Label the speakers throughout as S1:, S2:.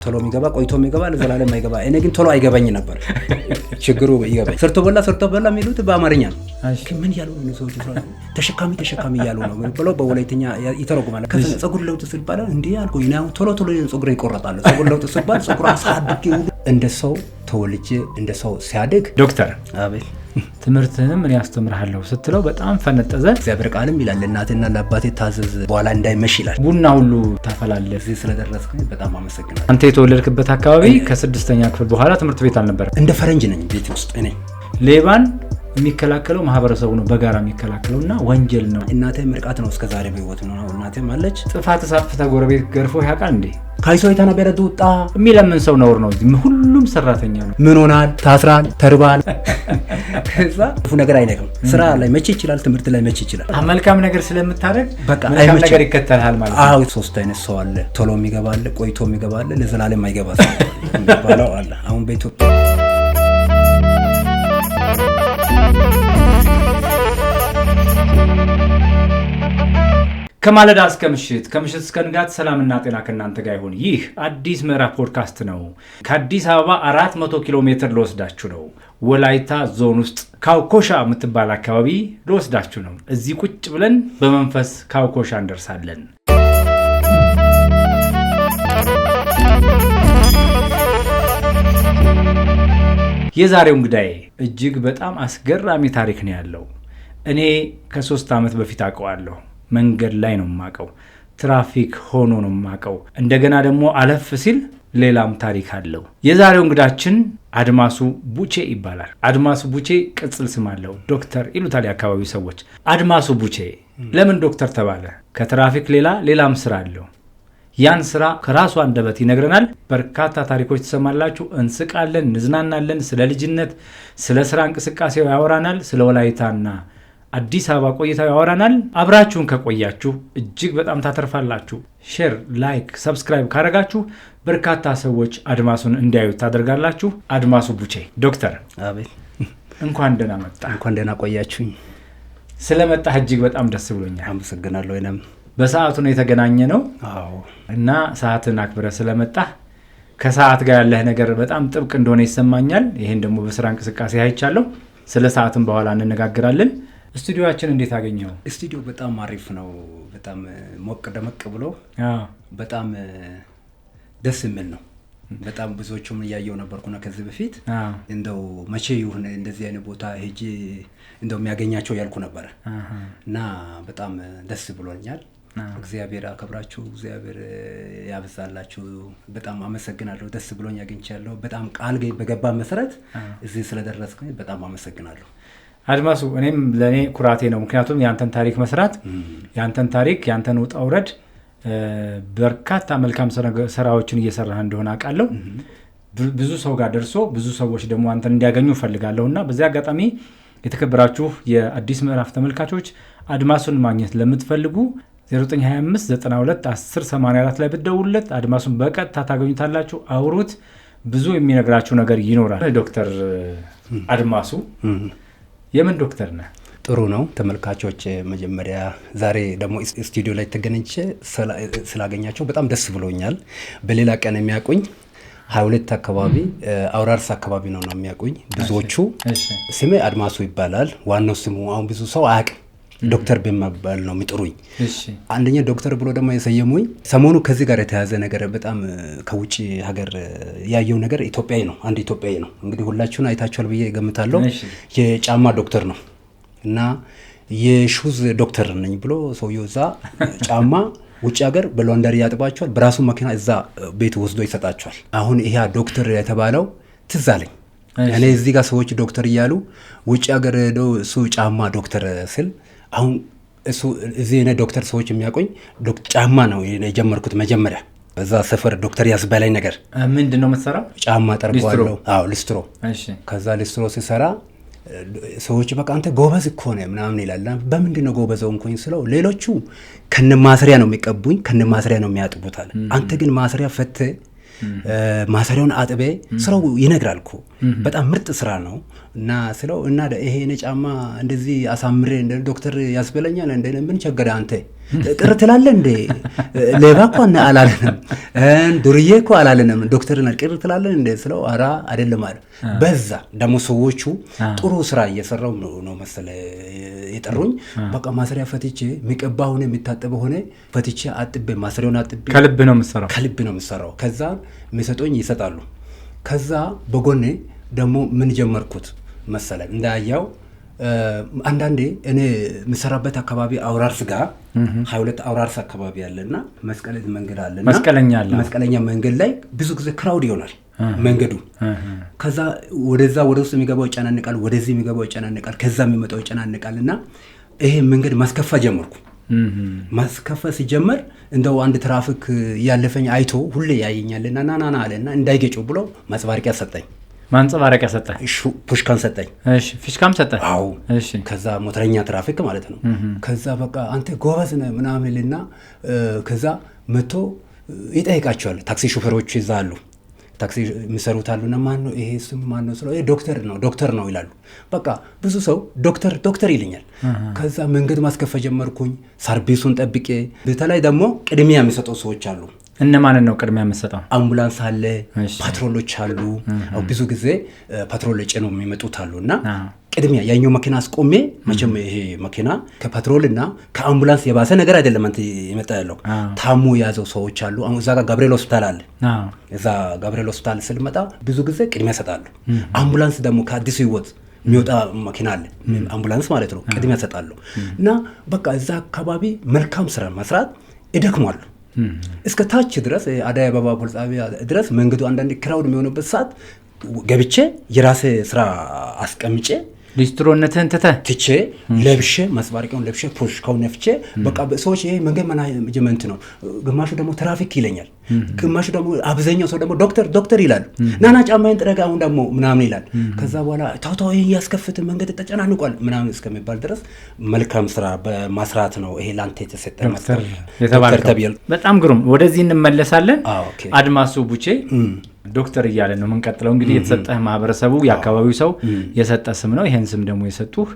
S1: ቶሎ የሚገባ ቆይቶ የሚገባ ለዘላለም አይገባ። እኔ ግን ቶሎ አይገባኝ ነበር። ችግሩ ይገባኝ። ሰርቶ በላ የሚሉት በአማርኛ ነው። ምን ያሉ ነው ሰዎች ተሸካሚ ያሉ ነው ብሎ በወላይተኛ ይተረጉማል። ከፀጉር ለውጥ ሲባል እንዴ አልኩ ይናው ቶሎ ፀጉሬን ይቆረጣል። ፀጉር ለውጥ ሲባል ፀጉር አሳድግ እንደ ሰው ተወልጄ እንደ ሰው ሲያድግ
S2: ዶክተር
S1: አቤት
S2: ትምህርትንም እኔ ያስተምርሃለሁ ስትለው በጣም ፈነጠዘ።
S1: እግዚአብሔር ቃልም ይላል ለእናቴና ለአባቴ ታዘዝ በኋላ እንዳይመሽ ይላል።
S2: ቡና ሁሉ ታፈላለህ።
S1: እዚህ ስለደረስኩኝ በጣም አመሰግናለሁ።
S2: አንተ የተወለድክበት አካባቢ ከ6ኛ ክፍል በኋላ ትምህርት ቤት አልነበረም።
S1: እንደ ፈረንጅ ነኝ ቤት ውስጥ እኔ።
S2: ሌባን የሚከላከለው ማህበረሰቡ ነው በጋራ የሚከላከለውና ወንጀል ነው።
S1: እናቴ ምርቃት ነው እስከዛሬ በህይወት ነው። እናቴም አለች።
S2: ጥፋት ሳጥፍታ ጎረቤት ገርፎ ያውቃል እንዴ?
S1: ካይሶ የተነበረ ዱጣ
S2: የሚለምን ሰው ነውር ነው። ሁሉም ሰራተኛ ነው።
S1: ምን ሆናል? ታስራል፣ ተርባል። ከዛ ክፉ ነገር አይነቅም። ስራ ላይ መቼ ይችላል፣ ትምህርት ላይ መቼ ይችላል።
S2: መልካም ነገር ስለምታደርግ
S1: በቃ
S2: መልካም ነገር ይከተልሃል ማለት ነው።
S1: አዎ ሶስት አይነት ሰው አለ። ቶሎ የሚገባ አለ፣ ቆይቶ የሚገባ አለ፣ ለዘላለም አይገባ ሰው የሚባለው አለ። አሁን በኢትዮጵያ
S2: ከማለዳ እስከ ምሽት ከምሽት እስከ ንጋት ሰላምና ጤና ከእናንተ ጋር ይሁን። ይህ አዲስ ምዕራፍ ፖድካስት ነው። ከአዲስ አበባ 400 ኪሎ ሜትር ልወስዳችሁ ነው። ወላይታ ዞን ውስጥ ካውኮሻ የምትባል አካባቢ ልወስዳችሁ ነው። እዚህ ቁጭ ብለን በመንፈስ ካውኮሻ እንደርሳለን። የዛሬው እንግዳዬ እጅግ በጣም አስገራሚ ታሪክ ነው ያለው። እኔ ከ3 ዓመት በፊት አውቀዋለሁ። መንገድ ላይ ነው የማውቀው። ትራፊክ ሆኖ ነው የማውቀው። እንደገና ደግሞ አለፍ ሲል ሌላም ታሪክ አለው። የዛሬው እንግዳችን አድማሱ ቡቼ ይባላል። አድማሱ ቡቼ ቅጽል ስም አለው። ዶክተር ይሉታል የአካባቢው ሰዎች። አድማሱ ቡቼ ለምን ዶክተር ተባለ? ከትራፊክ ሌላም ስራ አለው። ያን ስራ ከራሱ አንደበት ይነግረናል። በርካታ ታሪኮች ትሰማላችሁ። እንስቃለን፣ እንዝናናለን። ስለ ልጅነት፣ ስለ ስራ እንቅስቃሴው ያወራናል። ስለ ወላይታና አዲስ አበባ ቆይታው ያወራናል። አብራችሁን ከቆያችሁ እጅግ በጣም ታተርፋላችሁ። ሼር፣ ላይክ፣ ሰብስክራይብ ካረጋችሁ በርካታ ሰዎች አድማሱን እንዲያዩት ታደርጋላችሁ። አድማሱ ቡቼ ዶክተር
S1: አቤት፣
S2: እንኳን ደህና መጣ።
S1: እንኳን ደህና ቆያችሁኝ።
S2: ስለመጣህ እጅግ በጣም ደስ ብሎኛል።
S1: አመሰግናለሁ። እኔም
S2: በሰዓቱ ነው የተገናኘ ነው።
S1: አዎ።
S2: እና ሰዓትን አክብረህ ስለመጣህ ከሰዓት ጋር ያለህ ነገር በጣም ጥብቅ እንደሆነ ይሰማኛል። ይሄን ደግሞ በስራ እንቅስቃሴ አይቻለሁ። ስለ ሰዓትን በኋላ እንነጋግራለን። ስቱዲዮአችን እንዴት አገኘው?
S1: ስቱዲዮ በጣም አሪፍ ነው። በጣም ሞቅ ደመቅ ብሎ በጣም ደስ የሚል ነው። በጣም ብዙዎቹም እያየው ነበርኩና ከዚህ በፊት እንደው መቼ ይሁን እንደዚህ አይነት ቦታ ሄጄ እንደው የሚያገኛቸው ያልኩ ነበር እና በጣም ደስ ብሎኛል። እግዚአብሔር አከብራችሁ፣ እግዚአብሔር ያብዛላችሁ። በጣም አመሰግናለሁ። ደስ ብሎኝ አግኝቻለሁ። በጣም ቃል በገባ መሰረት እዚህ ስለደረስኩኝ በጣም አመሰግናለሁ።
S2: አድማሱ እኔም ለእኔ ኩራቴ ነው። ምክንያቱም ያንተን ታሪክ መስራት፣ ያንተን ታሪክ፣ ያንተን ውጣ ውረድ በርካታ መልካም ስራዎችን እየሰራህ እንደሆነ አውቃለሁ። ብዙ ሰው ጋር ደርሶ ብዙ ሰዎች ደግሞ አንተን እንዲያገኙ እፈልጋለሁ እና በዚህ አጋጣሚ የተከበራችሁ የአዲስ ምዕራፍ ተመልካቾች አድማሱን ማግኘት ለምትፈልጉ 0925921084 ላይ ብትደውሉለት አድማሱን በቀጥታ ታገኙታላችሁ። አውሩት። ብዙ የሚነግራችሁ ነገር ይኖራል። ዶክተር አድማሱ የምን ዶክተር ነህ?
S1: ጥሩ ነው። ተመልካቾች መጀመሪያ ዛሬ ደግሞ ስቱዲዮ ላይ ተገናኝቼ ስላገኛቸው በጣም ደስ ብሎኛል። በሌላ ቀን የሚያውቁኝ 22 አካባቢ አውራርስ አካባቢ ነው የሚያውቁኝ ብዙዎቹ። ስሜ አድማሱ ይባላል። ዋናው ስሙ አሁን ብዙ ሰው አያውቅም። ዶክተር በመባል ነው የሚጥሩኝ። አንደኛ ዶክተር ብሎ ደግሞ የሰየሙኝ ሰሞኑ ከዚህ ጋር የተያዘ ነገር በጣም ከውጭ ሀገር ያየው ነገር ኢትዮጵያዊ ነው። አንድ ኢትዮጵያዊ ነው። እንግዲህ ሁላችሁን አይታችኋል ብዬ ገምታለሁ። የጫማ ዶክተር ነው እና የሹዝ ዶክተር ነኝ ብሎ ሰውየው እዛ ጫማ ውጭ ሀገር በሎንደሪ ያጥባቸዋል። በራሱ መኪና እዛ ቤት ወስዶ ይሰጣቸዋል። አሁን ይሄ ዶክተር የተባለው ትዝ አለኝ። እኔ እዚህ ጋር ሰዎች ዶክተር እያሉ ውጭ ሀገር ሄዶ እሱ ጫማ ዶክተር ስል አሁን እሱ እዚህ እኔ ዶክተር ሰዎች የሚያቆኝ ጫማ ነው የጀመርኩት መጀመሪያ። በዛ ሰፈር ዶክተር ያስበላኝ ነገር
S2: ምንድን ነው የምትሰራው?
S1: ጫማ ጠርጓለሁ። አዎ ሊስትሮ። ከዛ ሊስትሮ ሲሰራ ሰዎች በቃ አንተ ጎበዝ እኮ ነህ ምናምን ይላል። በምንድን ነው ጎበዘው እንኮኝ ስለው ሌሎቹ ከነ ማሰሪያ ነው የሚቀቡኝ፣ ከነ ማሰሪያ ነው የሚያጥቡታል። አንተ ግን ማሰሪያ ፈትህ ማሰሪያውን አጥቤ ስራው ይነግራል እኮ በጣም ምርጥ ስራ ነው እና ስለው እና ይሄ ጫማ እንደዚህ አሳምሬ እንደ ዶክተር ያስበለኛል እንደ ምን ቸገረ አንተ ቅር ትላለህ እንዴ? ሌባ እኮ አላለንም፣ ዱርዬ እኮ አላለንም፣ ዶክተርን ቅር ትላለህ እንዴ ስለው ኧረ አይደለም አለ። በዛ ደግሞ ሰዎቹ ጥሩ ስራ እየሰራው ነው መሰለህ የጠሩኝ። በቃ ማሰሪያ ፈትቼ የሚቀባ ሆነ የሚታጠበ ሆነ ፈትቼ አጥቤ ማሰሪያውን አጥቤ
S2: ከልብ ነው የምሰራው። ከዛ
S1: የሚሰጡኝ ይሰጣሉ። ከዛ በጎኔ ደግሞ ምን ጀመርኩት መሰለህ እንዳያው አንዳንዴ እኔ የምሰራበት አካባቢ አውራርስ ጋር 22 አውራርስ አካባቢ ያለና መስቀለኛ መንገድ አለና መስቀለኛ መንገድ ላይ ብዙ ጊዜ ክራውድ ይሆናል መንገዱ። ከዛ ወደዛ ወደ ውስጥ የሚገባው ይጨናነቃል፣ ወደዚህ የሚገባው ይጨናነቃል፣ ከዛ የሚመጣው ይጨናነቃልና ይሄ መንገድ ማስከፋ ጀመርኩ። ማስከፋ ሲጀመር እንደው አንድ ትራፊክ ያለፈኝ አይቶ ሁሌ ያየኛልና ናናና አለና እንዳይገጨው ብሎ ማጽባሪቂያ ሰጠኝ።
S2: ማንጸባረቂያ ሰጠ?
S1: ፑሽካን ሰጠኝ።
S2: እሺ ፊሽካም ሰጠ?
S1: አዎ። እሺ ከዛ ሞተረኛ ትራፊክ ማለት ነው። ከዛ በቃ አንተ ጎበዝ ነህ ምናምን ይልና ከዛ መጥቶ ይጠይቃቸዋል። ታክሲ ሹፌሮች ይዛ አሉ፣ ታክሲ የሚሰሩት አሉና ማን ነው ይሄ ስም ማን ነው ስለው ዶክተር ነው ይላሉ። በቃ ብዙ ሰው ዶክተር ይለኛል። ከዛ መንገድ ማስከፈ ጀመርኩኝ ሰርቪሱን ጠብቄ። በተለይ ደግሞ ቅድሚያ የሚሰጡ ሰዎች አሉ።
S2: እነማንን ነው ቅድሚያ የምትሰጠው?
S1: አምቡላንስ አለ፣ ፓትሮሎች አሉ። ብዙ ጊዜ ፓትሮሎች ነው የሚመጡት አሉና ቅድሚያ ያኛው መኪና አስቆሜ መቼም ይሄ መኪና ከፓትሮልና ከአምቡላንስ የባሰ ነገር አይደለም አንተ ይመጣ ያለው ታሙ ያዘው ሰዎች አሉ። እዛ ጋር ገብርኤል ሆስፒታል አለ። እዛ ገብርኤል ሆስፒታል ስልመጣ ብዙ ጊዜ ቅድሚያ ሰጣሉ። አምቡላንስ ደግሞ ከአዲስ ህይወት የሚወጣ መኪና አለ፣ አምቡላንስ ማለት ነው። ቅድሚያ ሰጣሉ እና በቃ እዛ አካባቢ መልካም ስራ መስራት ይደክማሉ። እስከ ታች ድረስ አዳይ አበባ ፖሊስ ጣቢያ ድረስ መንገዱ አንዳንድ ክራውድ የሚሆንበት ሰዓት ገብቼ የራሴ ስራ አስቀምጬ
S2: ሊስትሮነትን ትቼ
S1: ለብሼ ማስባሪቃውን ለብሼ ፖሽካውን ነፍቼ በቃ ሰዎች ይሄ መንገድ ማናጅመንት ነው። ግማሹ ደግሞ ትራፊክ ይለኛል፣ ግማሹ ደግሞ አብዛኛው ሰው ደግሞ ዶክተር ይላሉ። ናና ጫማዬን ጥረጋ አሁን ደግሞ ምናምን ይላል። ከዛ በኋላ ታውታው ይሄ ያስከፍት መንገድ ተጨናንቋል ምናምን እስከሚባል ድረስ መልካም ስራ በማስራት ነው ይሄ ላንተ የተሰጠ ዶክተር ተብያለሁ።
S2: በጣም ግሩም። ወደዚህ እንመለሳለን። አድማሱ ቡቼ ዶክተር እያለ ነው የምንቀጥለው። እንግዲህ የተሰጠህ ማህበረሰቡ የአካባቢው ሰው የሰጠ ስም ነው። ይሄን ስም ደግሞ የሰጡህ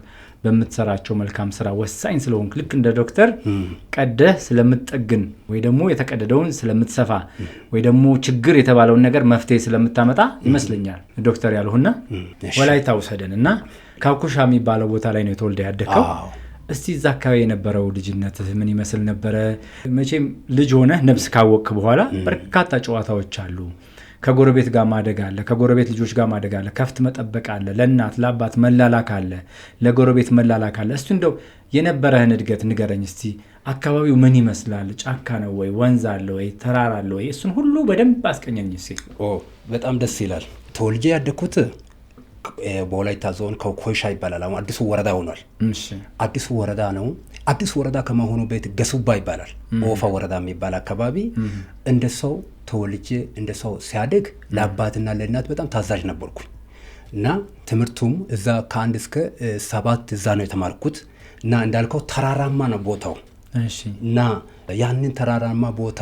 S2: በምትሰራቸው መልካም ስራ ወሳኝ ስለሆንክ ልክ እንደ ዶክተር ቀደህ ስለምትጠግን ወይ ደግሞ የተቀደደውን ስለምትሰፋ ወይ ደግሞ ችግር የተባለውን ነገር መፍትሄ ስለምታመጣ ይመስለኛል ዶክተር ያልሁና ወላይታ ውሰደንና ካኩሻ የሚባለው ቦታ ላይ ነው የተወልደ ያደከው። እስቲ እዛ አካባቢ የነበረው ልጅነትህ ምን ይመስል ነበረ? መቼም ልጅ ሆነህ ነብስ ካወቅክ በኋላ በርካታ ጨዋታዎች አሉ። ከጎረቤት ጋር ማደግ አለ፣ ከጎረቤት ልጆች ጋር ማደግ አለ፣ ከፍት መጠበቅ አለ፣ ለእናት ለአባት መላላክ አለ፣ ለጎረቤት መላላክ አለ። እስቲ እንደው የነበረህን እድገት ንገረኝ እስቲ። አካባቢው ምን ይመስላል? ጫካ ነው ወይ? ወንዝ አለ ወይ? ተራራ አለ ወይ? እሱን ሁሉ በደንብ አስቀኘኝ እስቲ።
S1: በጣም ደስ ይላል። ተወልጄ ያደግኩት በወላይታ ዞን ከኮይሻ ይባላል። አሁን አዲሱ ወረዳ ሆኗል። አዲሱ ወረዳ ነው። አዲሱ ወረዳ ከመሆኑ ቤት ገሱባ ይባላል። ኦፋ ወረዳ የሚባል አካባቢ እንደ ሰው ተወልጄ እንደ ሰው ሲያድግ ለአባትና ለእናት በጣም ታዛዥ ነበርኩኝ እና ትምህርቱም እዛ ከ1 እስከ 7 እዛ ነው የተማርኩት እና እንዳልከው ተራራማ ነው ቦታው እና ያንን ተራራማ ቦታ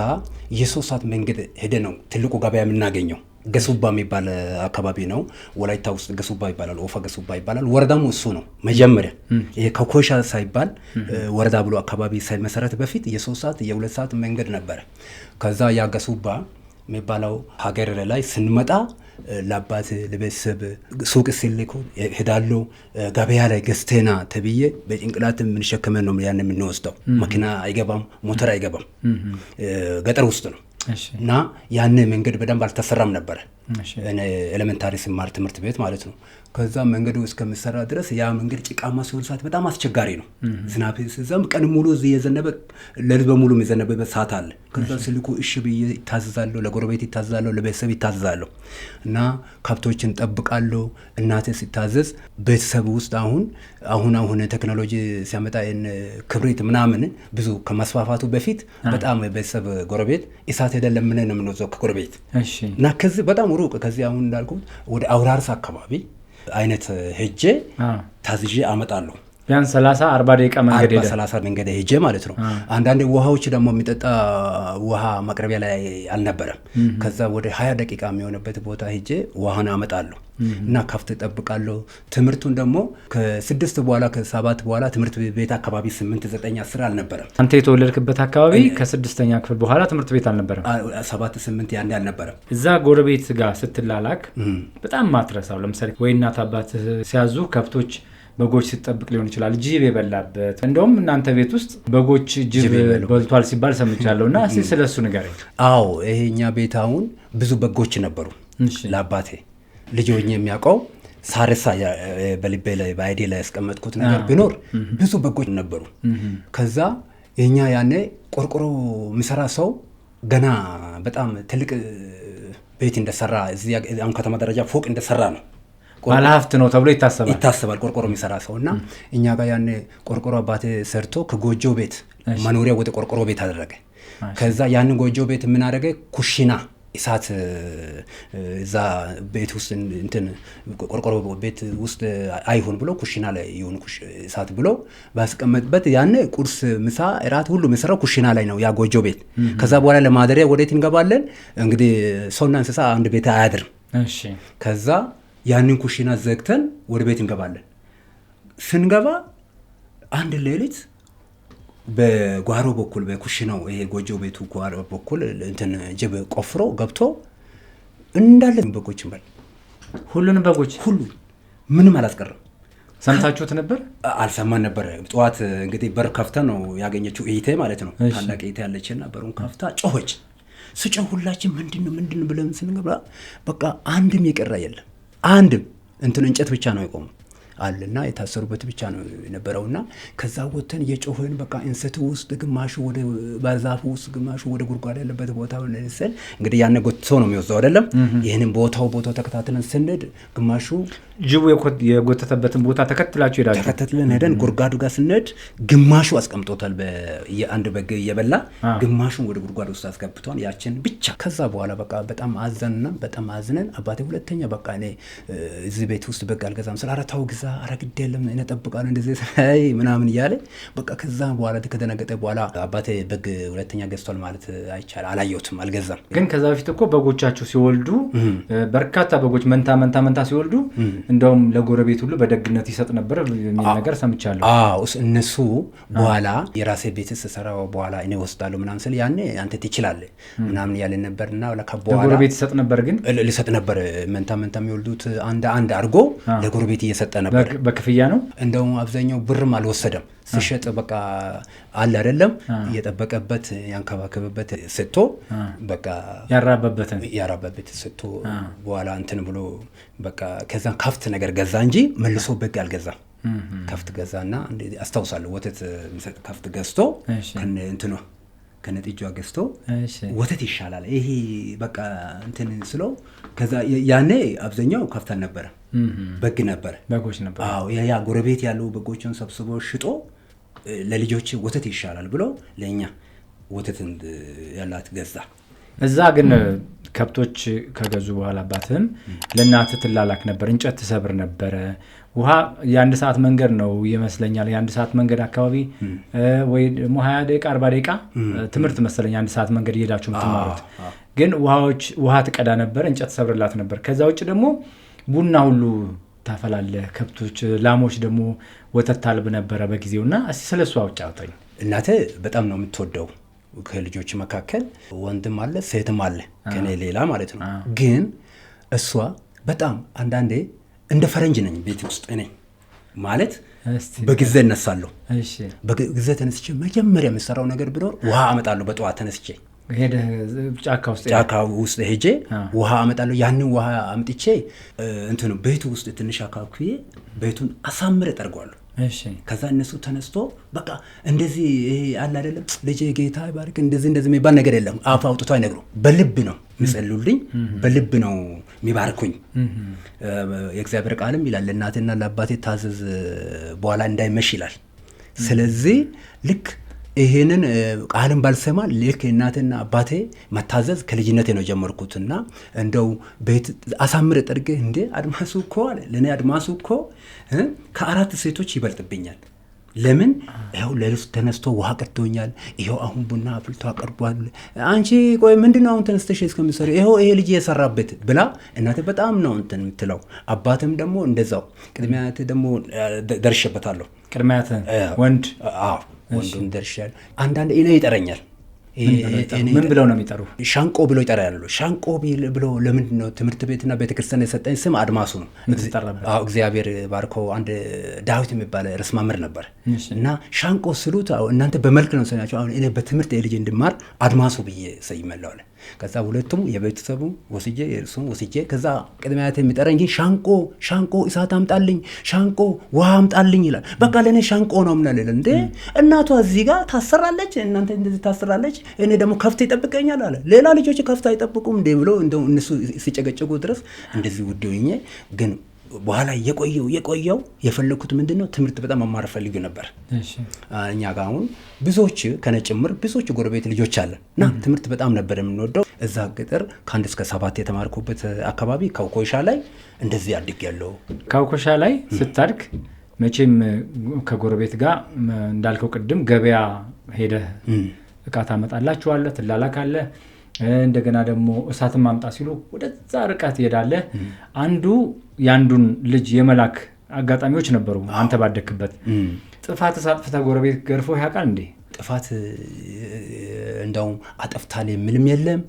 S1: የ3 ሰዓት መንገድ ሄደ ነው ትልቁ ገበያ የምናገኘው። ገሱባ የሚባል አካባቢ ነው። ወላይታ ውስጥ ገሱባ ይባላል፣ ኦፋ ገሱባ ይባላል። ወረዳሙ እሱ ነው። መጀመሪያ ይሄ ከኮይሻ ሳይባል ወረዳ ብሎ አካባቢ ሳይመሰረት በፊት የ3 ሰዓት የ2 ሰዓት መንገድ ነበረ። ከዛ ያ ገሱባ የሚባለው ሀገር ላይ ስንመጣ ለአባት ለቤተሰብ ሱቅ ሲልኩ ሄዳለሁ ገበያ ላይ ገዝተና ተብዬ በጭንቅላት የምንሸከመን ነው ያን የምንወስደው። መኪና አይገባም፣ ሞተር አይገባም፣ ገጠር ውስጥ ነው እና ያን መንገድ በደንብ አልተሰራም ነበር። እኔ ኤሌመንታሪ ስማር ትምህርት ቤት ማለት ነው። ከዛ መንገዱ እስከምሰራ ድረስ ያ መንገድ ጭቃማ ሲሆን ሰዓት በጣም አስቸጋሪ ነው። ዝናብ ሲዘንብ ቀን ሙሉ እዚህ የዘነበ ሌሊት በሙሉ የሚዘነበበት ሰዓት አለ። ከዛ ስልኩ እሺ ብዬ ይታዘዛለሁ፣ ለጎረቤት ይታዘዛለሁ፣ ለቤተሰብ ይታዘዛለሁ እና ከብቶችን ጠብቃለሁ። እናቴ ሲታዘዝ ቤተሰብ ውስጥ አሁን ቴክኖሎጂ ሲያመጣ ክብሪት ምናምን ብዙ ከማስፋፋቱ በፊት በጣም ቤተሰብ ጎረቤት እሳት ሄደን ለምነን ነው የምንወዘው ከጎረቤት እና ከዚህ በጣም ሩቅ ከዚህ አሁን እንዳልኩት ወደ አውራርስ አካባቢ አይነት ሄጄ ታዝዤ አመጣለሁ።
S2: ቢያንስ 30-40 ደቂቃ መንገድ ሄደ
S1: 30 መንገድ ሄጄ ማለት ነው። አንዳንድ ውሃዎች ደግሞ የሚጠጣ ውሃ ማቅረቢያ ላይ አልነበረም። ከዛ ወደ 20 ደቂቃ የሚሆንበት ቦታ ሄጄ ውሃን አመጣለሁ እና ከፍት እጠብቃለሁ። ትምህርቱን ደግሞ ከ6 በኋላ ከ7 በኋላ ትምህርት ቤት አካባቢ 8 9 10 አልነበረም።
S2: አንተ የተወለድክበት አካባቢ ከ6ኛ ክፍል በኋላ ትምህርት ቤት አልነበረም።
S1: 7 8 ያንዴ አልነበረም።
S2: እዛ ጎረቤት ጋር ስትላላክ በጣም ማትረሳው ለምሳሌ ወይ እናት አባት ሲያዙ ከብቶች በጎች ሲጠብቅ ሊሆን ይችላል፣ ጅብ የበላበት። እንደውም እናንተ ቤት ውስጥ በጎች ጅብ በልቷል ሲባል ሰምቻለሁ እና እስኪ ስለሱ ንገረኝ።
S1: አዎ ይሄኛ ቤት አሁን ብዙ በጎች ነበሩ። ለአባቴ ልጅ ሆኜ የሚያውቀው ሳርሳ በልቤ ላይ በአይዴ ላይ ያስቀመጥኩት ነገር ቢኖር ብዙ በጎች ነበሩ። ከዛ የኛ ያኔ ቆርቆሮ የሚሰራ ሰው ገና በጣም ትልቅ ቤት እንደሰራ እዚህ አሁን ከተማ ደረጃ ፎቅ እንደሰራ ነው።
S2: ባለሀብት ነው ተብሎ
S1: ይታሰባል ቆርቆሮ የሚሰራ ሰው እና እኛ ጋር ያኔ ቆርቆሮ አባቴ ሰርቶ ከጎጆ ቤት መኖሪያ ወደ ቆርቆሮ ቤት አደረገ። ከዛ ያንን ጎጆ ቤት ምን አደረገ? ኩሽና እሳት እዛ ቤት ውስጥ እንትን ቆርቆሮ ቤት ውስጥ አይሆን ብሎ ኩሽና ላይ ይሁን እሳት ብሎ ባስቀመጥበት ያኔ ቁርስ፣ ምሳ፣ እራት ሁሉ የሚሰራው ኩሽና ላይ ነው ያ ጎጆ ቤት። ከዛ በኋላ ለማደሪያ ወዴት እንገባለን? እንግዲህ ሰውና እንስሳ አንድ ቤት አያድርም። ከዛ ያንን ኩሽና ዘግተን ወደ ቤት እንገባለን። ስንገባ አንድ ሌሊት በጓሮ በኩል በኩሽናው ይሄ ጎጆ ቤቱ ጓሮ በኩል እንትን ጅብ ቆፍሮ ገብቶ እንዳለ በጎችን በል
S2: ሁሉንም በጎች
S1: ሁሉ ምንም አላስቀረም።
S2: ሰምታችሁት ነበር?
S1: አልሰማን ነበር። ጠዋት እንግዲህ በር ከፍታ ነው ያገኘችው እይቴ ማለት ነው። ታላቅ እይቴ ያለችና በሩን ከፍታ ጮኸች። ስጮህ ሁላችን ምንድን ብለን ስንገባ በቃ አንድም የቀረ የለም። አንድም እንትን እንጨት ብቻ ነው የቆመው አለና የታሰሩበት ብቻ ነው የነበረውና ከዛ ወተን የጮህን በቃ እንሰቱ ውስጥ ግማሹ ወደ ባዛፉ ውስጥ ግማሹ ወደ ጉድጓድ ያለበት ቦታ ለሰል እንግዲህ ያነ ጎትቶ ነው የሚወጣው አይደለም። ይሄንን ቦታው ተከታትለን ስንሄድ ግማሹ
S2: ጅቡ የጎተተበትን ቦታ ተከትለን
S1: ሄደን ጉድጓዱ ጋር ስንሄድ ግማሹ አስቀምጦታል በየአንድ በግ እየበላ ግማሹን ወደ ጉድጓድ ውስጥ አስገብቷል። ያችን ብቻ ከዛ በኋላ በቃ በጣም አዝነን አባቴ ሁለተኛ በቃ እኔ እዚህ ቤት ውስጥ በግ አልገዛም ስለ አራታው ግዛ አረግድ የለም እኔ እጠብቃለሁ እንደዚህ ምናምን እያለ በቃ ከዛ በኋላ ከደነገጠ በኋላ አባቴ በግ ሁለተኛ ገዝቷል ማለት አይቻልም። አላየሁትም፣ አልገዛም።
S2: ግን ከዛ በፊት እኮ በጎቻችሁ ሲወልዱ በርካታ በጎች መንታ ሲወልዱ እንደውም ለጎረቤት ሁሉ በደግነት ይሰጥ ነበር የሚል ነገር ሰምቻለሁ።
S1: እነሱ በኋላ የራሴ ቤት ስሰራው በኋላ እኔ ወስዳለሁ ምናምን ስለ ያኔ አንተ ትችላለህ ምናምን ያለ ነበርና ለከበኋላ
S2: ለጎረቤት ይሰጥ ነበር። ግን
S1: ሊሰጥ ነበር መንታ የሚወልዱት አንድ አድርጎ ለጎረቤት እየሰጠ ነበር።
S2: በክፍያ ነው።
S1: እንደውም አብዛኛው ብርም አልወሰደም። ሲሸጥ በቃ አለ አይደለም እየጠበቀበት ያንከባከበበት ሰጥቶ በቃ ያራበበት ሰጥቶ በኋላ እንትን ብሎ በቃ ከዛ ከፍት ነገር ገዛ እንጂ መልሶ በግ አልገዛም። ከፍት ገዛና አስታውሳለሁ ወተት የሚሰጥ ከፍት ገዝቶ እንትኑ ከነጥጇ ገዝቶ ወተት ይሻላል ይሄ በቃ እንትን ስለው ከዛ ያኔ አብዛኛው ከፍተን ነበር በግ ነበር
S2: በጎች ነበር።
S1: ያ ጎረቤት ያለው በጎችን ሰብስቦ ሽጦ ለልጆች ወተት ይሻላል ብሎ ለኛ ወተት ያላት ገዛ።
S2: እዛ ግን ከብቶች ከገዙ በኋላ አባትም ለእናትህ ትላላክ ነበር፣ እንጨት ትሰብር ነበረ። ውሃ የአንድ ሰዓት መንገድ ነው ይመስለኛል። የአንድ ሰዓት መንገድ አካባቢ ወይ ደግሞ 20 ደቂቃ 40 ደቂቃ ትምህርት መሰለኝ አንድ ሰዓት መንገድ እየሄዳችሁ የምትማሩት። ግን ውሃ ትቀዳ ነበር፣ እንጨት ትሰብርላት ነበር። ከዛ ውጭ ደግሞ ቡና ሁሉ ታፈላለህ። ከብቶች ላሞች ደግሞ ወተት ታልብ ነበረ በጊዜውና እስቲ ስለሱ አውጫውተኝ።
S1: እናቴ በጣም ነው የምትወደው። ከልጆች መካከል ወንድም አለ ሴትም አለ ከኔ ሌላ ማለት ነው። ግን እሷ በጣም አንዳንዴ እንደ ፈረንጅ ነኝ ቤት ውስጥ እኔ ማለት በጊዜ እነሳለሁ። በጊዜ ተነስቼ መጀመሪያ የምሰራው ነገር ቢኖር ውሃ አመጣለሁ። በጠዋት ተነስቼ ጫካ ውስጥ ሄጄ ውሃ አመጣለሁ። ያንን ውሃ አምጥቼ እንትኑ ቤቱ ውስጥ ትንሽ አካክዬ ቤቱን አሳምረ ጠርጓለሁ። ከዛ እነሱ ተነስቶ በቃ እንደዚህ ይሄ አለ አይደለም ልጄ ጌታ ይባርክ እንደዚህ የሚባል ነገር የለም። አፍ አውጥቶ አይነግሩ። በልብ ነው የሚጸልዩልኝ፣ በልብ ነው የሚባርኩኝ። የእግዚአብሔር ቃልም ይላል ለእናትና ለአባቴ ታዘዝ በኋላ እንዳይመሽ ይላል። ስለዚህ ልክ ይሄንን ቃልን ባልሰማ ልክ እናትና አባቴ መታዘዝ ከልጅነቴ ነው ጀመርኩትና እንደው ቤት አሳምረ ጠርገ እንዴ አድማሱ እኮ አለ ለኔ አድማሱ እኮ ከ4 ሴቶች ይበልጥብኛል። ለምን ይኸው ለልስ ተነስቶ ውሃ ቀጥቶኛል፣ ይኸው አሁን ቡና አፍልቶ አቀርቧል፣ አንቺ ቆይ ምንድነው አሁን ተነስተሽ እስከምትሰሪ ይኸው ይሄ ልጅ የሰራበት ብላ እናቴ በጣም ነው እንትን የምትለው። አባትም ደግሞ እንደዛው ቅድሚያት ደግሞ ደርሼበታለሁ።
S2: ቅድሚያት ወንድ
S1: ወንዱን ደርሻለሁ። አንዳንድ እኔ ይጠረኛል።
S2: ምን ብለው ነው የሚጠሩ?
S1: ሻንቆ ብሎ ይጠራሉ። ሻንቆ ብሎ ለምንድን ነው ትምህርት ቤትና ቤተክርስቲያን የሰጠኝ ስም አድማሱ ነው። እግዚአብሔር ባርኮ አንድ ዳዊት የሚባል ርዕሰ መምህር ነበር እና ሻንቆ ስሉት እናንተ በመልክ ነው ሰኛቸው። አሁን እኔ በትምህርት የልጅ እንድማር አድማሱ ብዬ ሰይመለዋል። ከዛ ሁለቱም የቤተሰቡ ወስጄ የእርሱም ወስጄ ከዛ ቅድሚያት የሚጠራኝ ግን ሻንቆ እሳት አምጣልኝ፣ ሻንቆ ውሃ አምጣልኝ ይላል። በቃ ለእኔ ሻንቆ ነው ምናልል እንዴ እናቷ እዚህ ጋር ታሰራለች፣ እናንተ እንደዚህ ታሰራለች፣ እኔ ደግሞ ከፍት ይጠብቀኛል አለ። ሌላ ልጆች ከፍት አይጠብቁም እንዴ ብሎ እንደው እነሱ ሲጨቀጨቁ ድረስ እንደዚህ ውድ ሆኜ ግን በኋላ የቆየው የፈለኩት ምንድነው ትምህርት በጣም መማር ፈልግ ነበር። እኛ ጋር አሁን ብዙዎች ከነጭምር ብዙዎች ጎረቤት ልጆች አለ እና ትምህርት በጣም ነበር የምንወደው። እዛ ገጠር ከ1 እስከ 7 የተማርኩበት አካባቢ ካውኮሻ ላይ እንደዚህ አድግ ያለው።
S2: ካውኮሻ ላይ ስታድግ መቼም ከጎረቤት ጋር እንዳልከው ቅድም ገበያ ሄደህ እቃ ታመጣላችኋለህ፣ ትላላካለህ። እንደገና ደግሞ እሳትን ማምጣ ሲሉ ወደዛ ርቀት ትሄዳለህ። አንዱ ያንዱን ልጅ የመላክ አጋጣሚዎች ነበሩ። አንተ ባደክበት ጥፋት ሳጥፍተ ጎረቤት ገርፎ ያውቃል እንዴ?
S1: ጥፋት እንደው አጠፍታል ምንም የለም።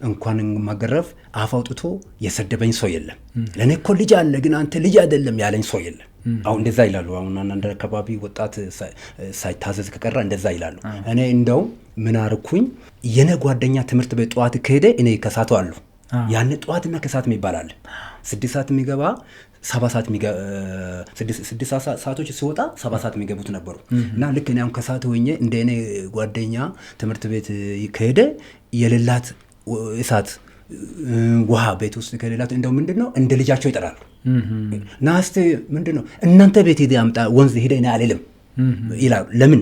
S1: እንኳን ማገረፍ አፍ አውጥቶ የሰደበኝ ሰው የለም። ለኔ እኮ ልጅ አለ ግን አንተ ልጅ አይደለም ያለኝ ሰው የለም። አሁን እንደዛ ይላሉ። አሁን አንድ አካባቢ ወጣት ሳይታዘዝ ከቀረ እንደዛ ይላሉ። እኔ እንደው ምን አርኩኝ የኔ ጓደኛ ትምህርት ቤት ጠዋት ከሄደ እኔ ከሳቱ አሉ። ያን ጠዋትና ከሳት ይባላል። 6 ሰዓት የሚገባ 7 ሰዓት የሚገባ 6 ሰዓቶች ሲወጣ 7 ሰዓት የሚገቡት ነበሩ እና ልክ እኔ አሁን ከሳት ሆኜ እንደ እኔ ጓደኛ ትምህርት ቤት ከሄደ የሌላት እሳት ውሃ ቤት ውስጥ ከሌላት እንደው ምንድነው እንደ ልጃቸው ይጠራሉ። ናስተ ምንድነው እናንተ ቤት ሄደ አምጣ ወንዝ ሄደ እኔ አልልም ይላሉ። ለምን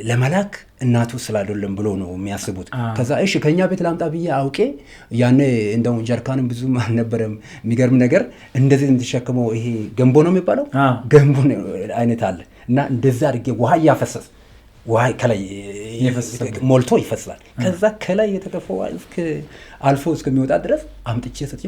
S1: ለመላክ እናቱ ስላደለም ብሎ ነው የሚያስቡት። ከዛ እሺ ከኛ ቤት ላምጣ ብዬ አውቄ ያኔ እንደው ጀርካንም ብዙ አልነበረም። የሚገርም ነገር እንደዚህ እንትሸከመው ይሄ ገንቦ ነው የሚባለው ገንቦ አይነት አለ እና እንደዛ አድርጌ ውሃ እያፈሰስ ውሃ ከላይ ሞልቶ ይፈስላል። ከዛ ከላይ የተተፈው አልፎ እስከሚወጣ ድረስ አምጥቼ ሰጥቼ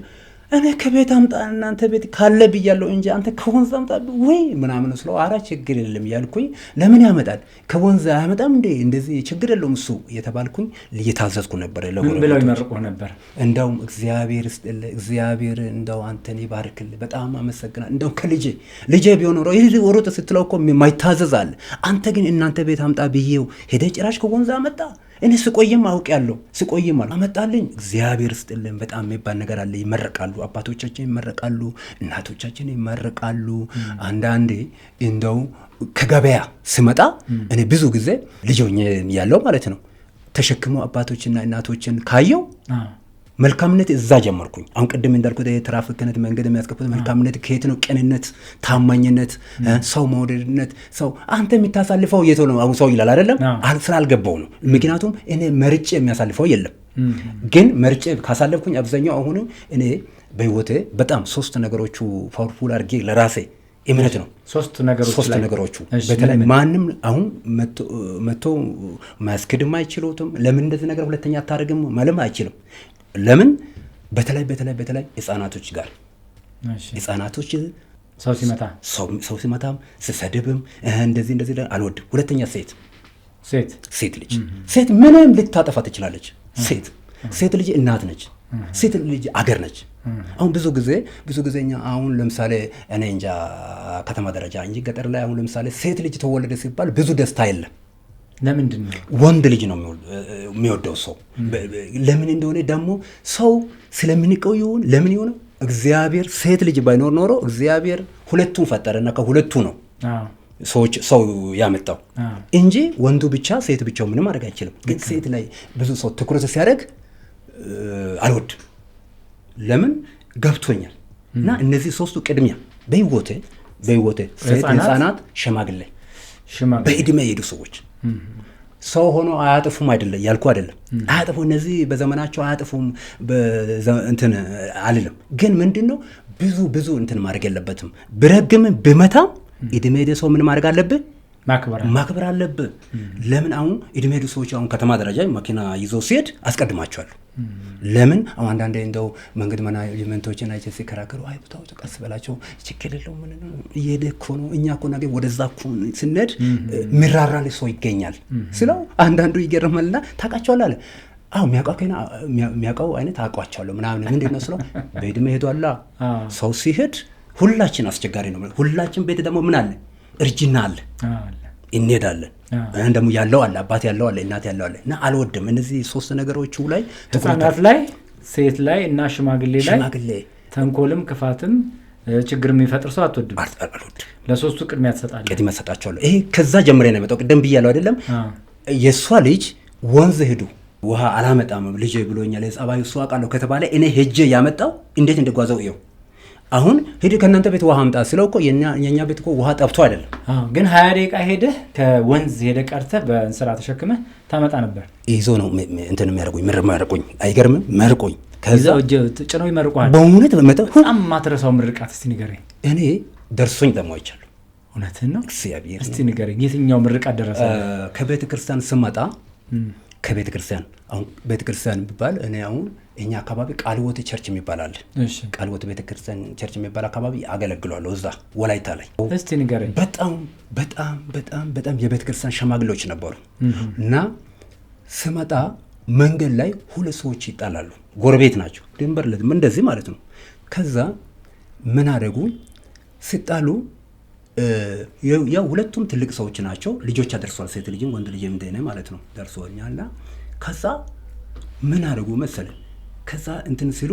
S1: እኔ ከቤት አምጣ እናንተ ቤት ካለ ብያለሁ እንጂ አንተ ከወንዝ አምጣ ወይ ምናምን ስለው ኧረ ችግር የለም ያልኩኝ። ለምን ያመጣል ከወንዝ አያመጣም እንዴ እንደዚህ ችግር የለውም እሱ የተባልኩኝ እየታዘዝኩ ነበር።
S2: ምን ብለው ይመርቁ ነበር?
S1: እንደው እግዚአብሔር እንደው አንተን ይባርክል በጣም አመሰግናለሁ። እንደው ልጄ ቢሆን ኖሮ ይሄ ወሮጥ ስትለው እኮ የማይታዘዝ አለ። አንተ ግን እናንተ ቤት አምጣ ብዬው ሄደ ጭራሽ ከወንዝ አመጣ። እኔ ስቆይም አውቄያለሁ ስቆይም አመጣልኝ። እግዚአብሔር ይስጥልን በጣም የሚባል ነገር አለ። ይመረቃሉ፣ አባቶቻችን ይመረቃሉ፣ እናቶቻችን ይመረቃሉ። አንዳንዴ እንደው ከገበያ ስመጣ እኔ ብዙ ጊዜ ልጅ ሆኜ ያለው ማለት ነው ተሸክሞ አባቶችና እናቶችን ካየው መልካምነት እዛ ጀመርኩኝ። አሁን ቅድም እንዳልኩት የትራፊክነት መንገድ የሚያስከፍቱት መልካምነት ከየት ነው? ቅንነት፣ ታማኝነት፣ ሰው መውደድነት። ሰው አንተ የምታሳልፈው የት ነው አሁን ሰው ይላል አይደለም? ስላልገባው ነው። ምክንያቱም እኔ መርጬ የሚያሳልፈው የለም። ግን መርጬ ካሳለፍኩኝ አብዛኛው አሁን እኔ በህይወቴ በጣም 3 ነገሮቹ ፓወርፉል አድርጌ ለራሴ እምነት ነው።
S2: 3
S1: ነገሮቹ በተለይ ማንም አሁን መቶ ማስከድም አይችሉትም። ለምን እንደዚህ ነገር ሁለተኛ አታደርግም ማለት አይችልም። ለምን በተለይ ህፃናቶች ጋር ህፃናቶች ሰው ሲመታም ስሰድብም እንደዚህ አልወድም። ሁለተኛ ሴት ልጅ ሴት ምንም ልታጠፋ ትችላለች። ሴት ልጅ እናት ነች። ሴት ልጅ አገር ነች። አሁን ብዙ ጊዜ አሁን ለምሳሌ እኔ እንጃ ከተማ ደረጃ እንጂ ገጠር ላይ አሁን ለምሳሌ ሴት ልጅ ተወለደ ሲባል ብዙ ደስታ የለም።
S2: ለምንድን ነው?
S1: ወንድ ልጅ ነው የሚወደው ሰው። ለምን እንደሆነ ደግሞ ሰው ስለምንቀው ይሁን ለምን ይሁን እግዚአብሔር ሴት ልጅ ባይኖር ኖሮ እግዚአብሔር ሁለቱን ፈጠረና ከሁለቱ ነው ሰው ያመጣው እንጂ ወንዱ ብቻ ሴት ብቻው ምንም ማድረግ አይችልም። ግን ሴት ላይ ብዙ ሰው ትኩረት ሲያደርግ አልወድም። ለምን ገብቶኛል። እና እነዚህ 3ቱ ቅድሚያ በህይወቴ ሴት፣ ህፃናት፣ ሽማግሌ በእድሜ የሄዱ ሰዎች ሰው ሆኖ አያጥፉም አይደለም ያልኩ አይደለም። አያጥፉ እነዚህ በዘመናቸው አያጥፉም እንትን አልልም። ግን ምንድነው ብዙ እንትን ማድረግ የለበትም። ብረግም ብመታም እድሜ ሄደ ሰው ምን ማድረግ አለብህ? ማክበር አለብህ። ለምን አሁን እድሜ ሄዱ ሰዎች አሁን ከተማ ደረጃ መኪና ይዘው ሲሄድ አስቀድማቸዋል። ለምን አሁን አንዳንዴ እንደው መንገድ ማናጅመንቶችን አይቼ ሲከራከሩ አይ ቦታው ተቀስ በላቸው ችግር የለውም ምን ነው እየሄደ እኮ ነው እኛ እኮ ነገ ወደዛ እኮ ስንሄድ ሚራራል ሰው ይገኛል ስለው አንዳንዱ ይገርማልና ታውቃቸዋለህ አለ። አዎ የሚያውቀው አይነት አውቋቸዋለሁ ምናምን ምንድን ነው ስለው በእድሜ ሄዷላ ሰው ሲሄድ ሁላችን አስቸጋሪ ነው። ሁላችን ቤት ደግሞ ምን አለ እርጅና አለ እንሄዳለን። ደግሞ ያለው አለ አባት ያለው አለ እናት ያለው አለ እና አልወድም እነዚህ ሶስት ነገሮቹ ላይ
S2: ህፃናት ላይ ሴት ላይ እና ሽማግሌ ላይ ተንኮልም ክፋትም ችግር የሚፈጥር ሰው አትወድም። ለሶስቱ ቅድሚያ ትሰጣለህ። ይሄ ከዛ ጀምሬ ነው የመጣው። ቅድም ብያለሁ አይደለም የሷ ልጅ ወንዝ ሄዱ ውሃ አላመጣም ልጅ ብሎኛል የጸባዩ እሱ አውቃለሁ ከተባለ እኔ ሄጄ ያመጣው እንዴት እንደጓዘው ይኸው አሁን ሄደ ከእናንተ ቤት ውሃ አምጣ ስለው እኮ የኛ ቤት እኮ ውሃ ጠፍቶ አይደለም ግን 20 ደቂቃ ሄደህ ከወንዝ ሄደ ቀርተህ በእንስራ ተሸክመህ ታመጣ ነበር።
S1: ይዞ ነው እንትን የሚያርቁኝ መርቁኝ አይገርምም መርቁኝ
S2: ከዛ ጭነው ይመርቁሃል።
S1: በእውነት በመጣው
S2: በጣም ማትረሳው ምርቃት እስቲ ንገረኝ።
S1: እኔ ደርሶኝ ደግሞ አይቻለሁ።
S2: እውነትህን ነው?
S1: እግዚአብሔር
S2: እስቲ ንገረኝ የትኛው ምርቃት ደረሰ?
S1: ከቤተ ክርስቲያን ስመጣ ከቤተ ክርስቲያን አሁን ቤተ ክርስቲያን ቢባል እኔ አሁን እኛ አካባቢ ቃልወት ቸርች የሚባል አለ። እሺ ቃልወት ቤተ ክርስቲያን ቸርች የሚባል አካባቢ አገለግላለሁ እዛ ወላይታ ላይ።
S2: እስቲ ንገረኝ።
S1: በጣም የቤተ ክርስቲያን ሸማግሌዎች ነበሩ እና ስመጣ መንገድ ላይ ሁለት ሰዎች ይጣላሉ። ጎረቤት ናቸው ድንበር ለድንበር እንደዚህ ማለት ነው። ከዛ ምን አደረጉ ሲጣሉ ያው ሁለቱም ትልቅ ሰዎች ናቸው። ልጆች አደርሷል ሴት ልጅም ወንድ ልጅም እንደኔ ማለት ነው ደርሶኛልና ከዛ ምን አደረጉ መሰለ ከዛ እንትን ሲሉ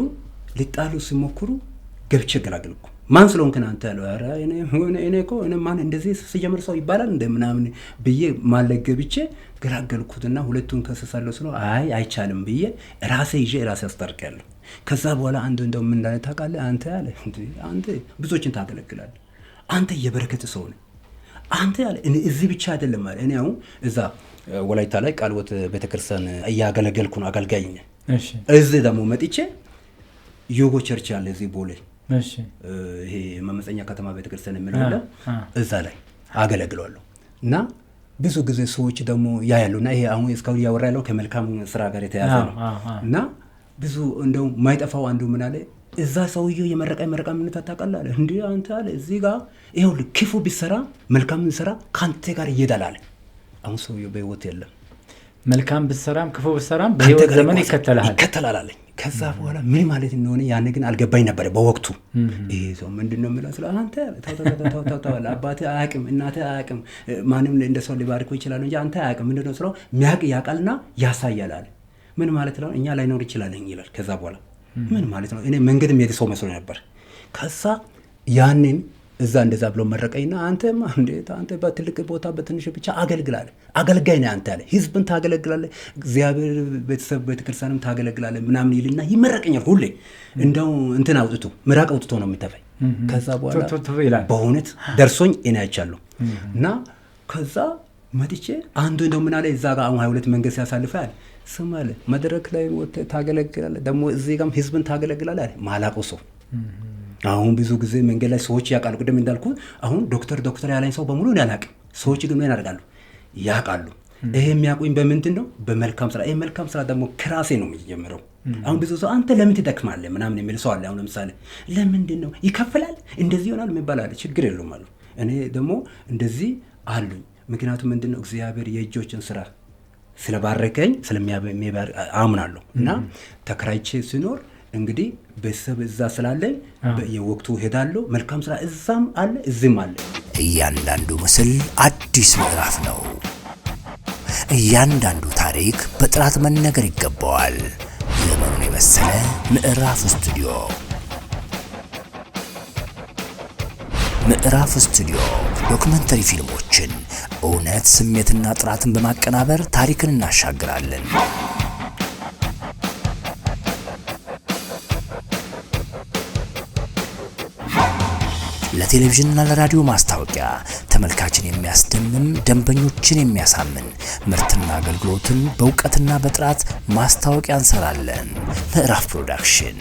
S1: ሊጣሉ ሲሞክሩ ገብቼ ገላገልኩ። ማን ስለሆንክ አንተ ያለው ኧረ እኔ እኮ እኔ ማን እንደዚህ ሲጀምር ሰው ይባላል እንደምናምን ብዬ ማለገብቼ ገላገልኩትና ሁለቱን ከሰሳለሁ ስለው አይ አይቻልም ብዬ ራሴ ይዤ ራሴ አስታርቄያለሁ። ከዛ በኋላ አንዱ እንደው ምን እንዳለ ታውቃለህ አንተ ያለ አንተ ብዙዎችን ታገለግላለህ አንተ የበረከት ሰው ነህ አንተ ያለ እኔ እዚህ ብቻ አይደለም ማለት እኔ አሁን እዛ ወላይታ ላይ ቃልወት ቤተክርስቲያን እያገለገልኩ ነው አገልጋይ ነኝ። እሺ እዚህ ደግሞ መጥቼ ዮጎ ቸርች አለ እዚህ ቦሌ እሺ ይሄ መመፀኛ ከተማ ቤተክርስቲያን የሚለው እዛ ላይ አገለግላለሁ እና ብዙ ጊዜ ሰዎች ደግሞ ያያሉና ይሄ አሁን እስካሁን ያወራ ያለው ከመልካም ስራ ጋር የተያዘ ነው እና ብዙ እንደው ማይጠፋው አንዱ ምን አለ እዛ ሰውየው የመረቀ ምን ተታቀላለ እንዴ አንተ አለ እዚህ ጋር ይሄው ክፉ ቢሰራ መልካም ቢሰራ ካንተ ጋር ይሄዳል። አሁን ሰውየው በህይወት የለም።
S2: መልካም ቢሰራም ክፉ ቢሰራም በህይወት ዘመን
S1: ይከተላል አለኝ። ከዛ በኋላ ምን ማለት እንደሆነ ያን ግን አልገባኝ ነበር በወቅቱ። ይሄ ሰው ምንድነው የሚለው ስለ አንተ ታው አባቴ አያውቅም እናቴ አያውቅም ማንም እንደ ሰው ሊባርኩ ይችላል እንጂ አንተ አያውቅም ምንድነው ስለው የሚያውቅ ያውቃልና ያሳያል አለ። ምን ማለት ነው እኛ ላይ ኖር ይችላል ይላል። ከዛ በኋላ ምን ማለት ነው እኔ መንገድም የት ሰው መስሎ ነበር። ከዛ ያንን እዛ እንደዛ ብሎ መረቀኝና አንተማ እንዴት አንተ በትልቅ ቦታ በትንሽ ብቻ አገልግላለህ አገልጋይ ነህ አንተ አለ። ህዝብን ታገለግላለህ እግዚአብሔር ቤተሰብ ቤተክርስቲያንም ታገለግላለህ ምናምን ይልና ይመረቀኛል ሁሌ እንደው እንትን አውጥቶ ምራቅ አውጥቶ ነው የሚተፋኝ። ከዛ በኋላ በእውነት ደርሶኝ እኔ አይቻለሁ እና ከዛ መጥቼ አንዱ እንደው ምን አለ እዛ ጋር አሁን 22 መንገድ ሲያሳልፋል ስማለ መድረክ ላይ ወጥተህ ታገለግላለህ ደግሞ እዚህ ጋርም ህዝብን ታገለግላለህ አለ። ማላቆ ሰው አሁን ብዙ ጊዜ መንገድ ላይ ሰዎች ያውቃሉ። ቅድም እንዳልኩ አሁን ዶክተር ያለኝ ሰው በሙሉ ያላውቅም። ሰዎች ግን ምን ያደርጋሉ ያውቃሉ። ይሄ የሚያውቁኝ በምንድን ነው በመልካም ስራ። ይሄ መልካም ስራ ደግሞ ከራሴ ነው የሚጀምረው። አሁን ብዙ ሰው አንተ ለምን ትደክማለህ ምናምን የሚል ሰው አለ። አሁን ለምሳሌ ለምንድን ነው ይከፍላል እንደዚህ ይሆናል የሚባል አለ። ችግር የለውም አሉ። እኔ ደግሞ እንደዚህ አሉኝ። ምክንያቱም ምንድነው እግዚአብሔር የእጆችን ስራ ስለባረከኝ ስለሚያባርክ አምናለሁ እና ተከራይቼ ሲኖር እንግዲህ ቤተሰብ እዛ ስላለኝ በየወቅቱ ሄዳለሁ። መልካም ስራ እዛም አለ እዚህም አለ።
S3: እያንዳንዱ ምስል አዲስ ምዕራፍ ነው። እያንዳንዱ ታሪክ በጥራት መነገር ይገባዋል። ዘመኑን የመሰለ ምዕራፍ ስቱዲዮ ምዕራፍ ስቱዲዮ ዶክመንተሪ ፊልሞችን እውነት ስሜትና ጥራትን በማቀናበር ታሪክን እናሻግራለን። ለቴሌቪዥንና ለራዲዮ ማስታወቂያ ተመልካችን የሚያስደምም ደንበኞችን የሚያሳምን ምርትና አገልግሎትን በእውቀትና በጥራት ማስታወቂያ እንሰራለን። ምዕራፍ ፕሮዳክሽን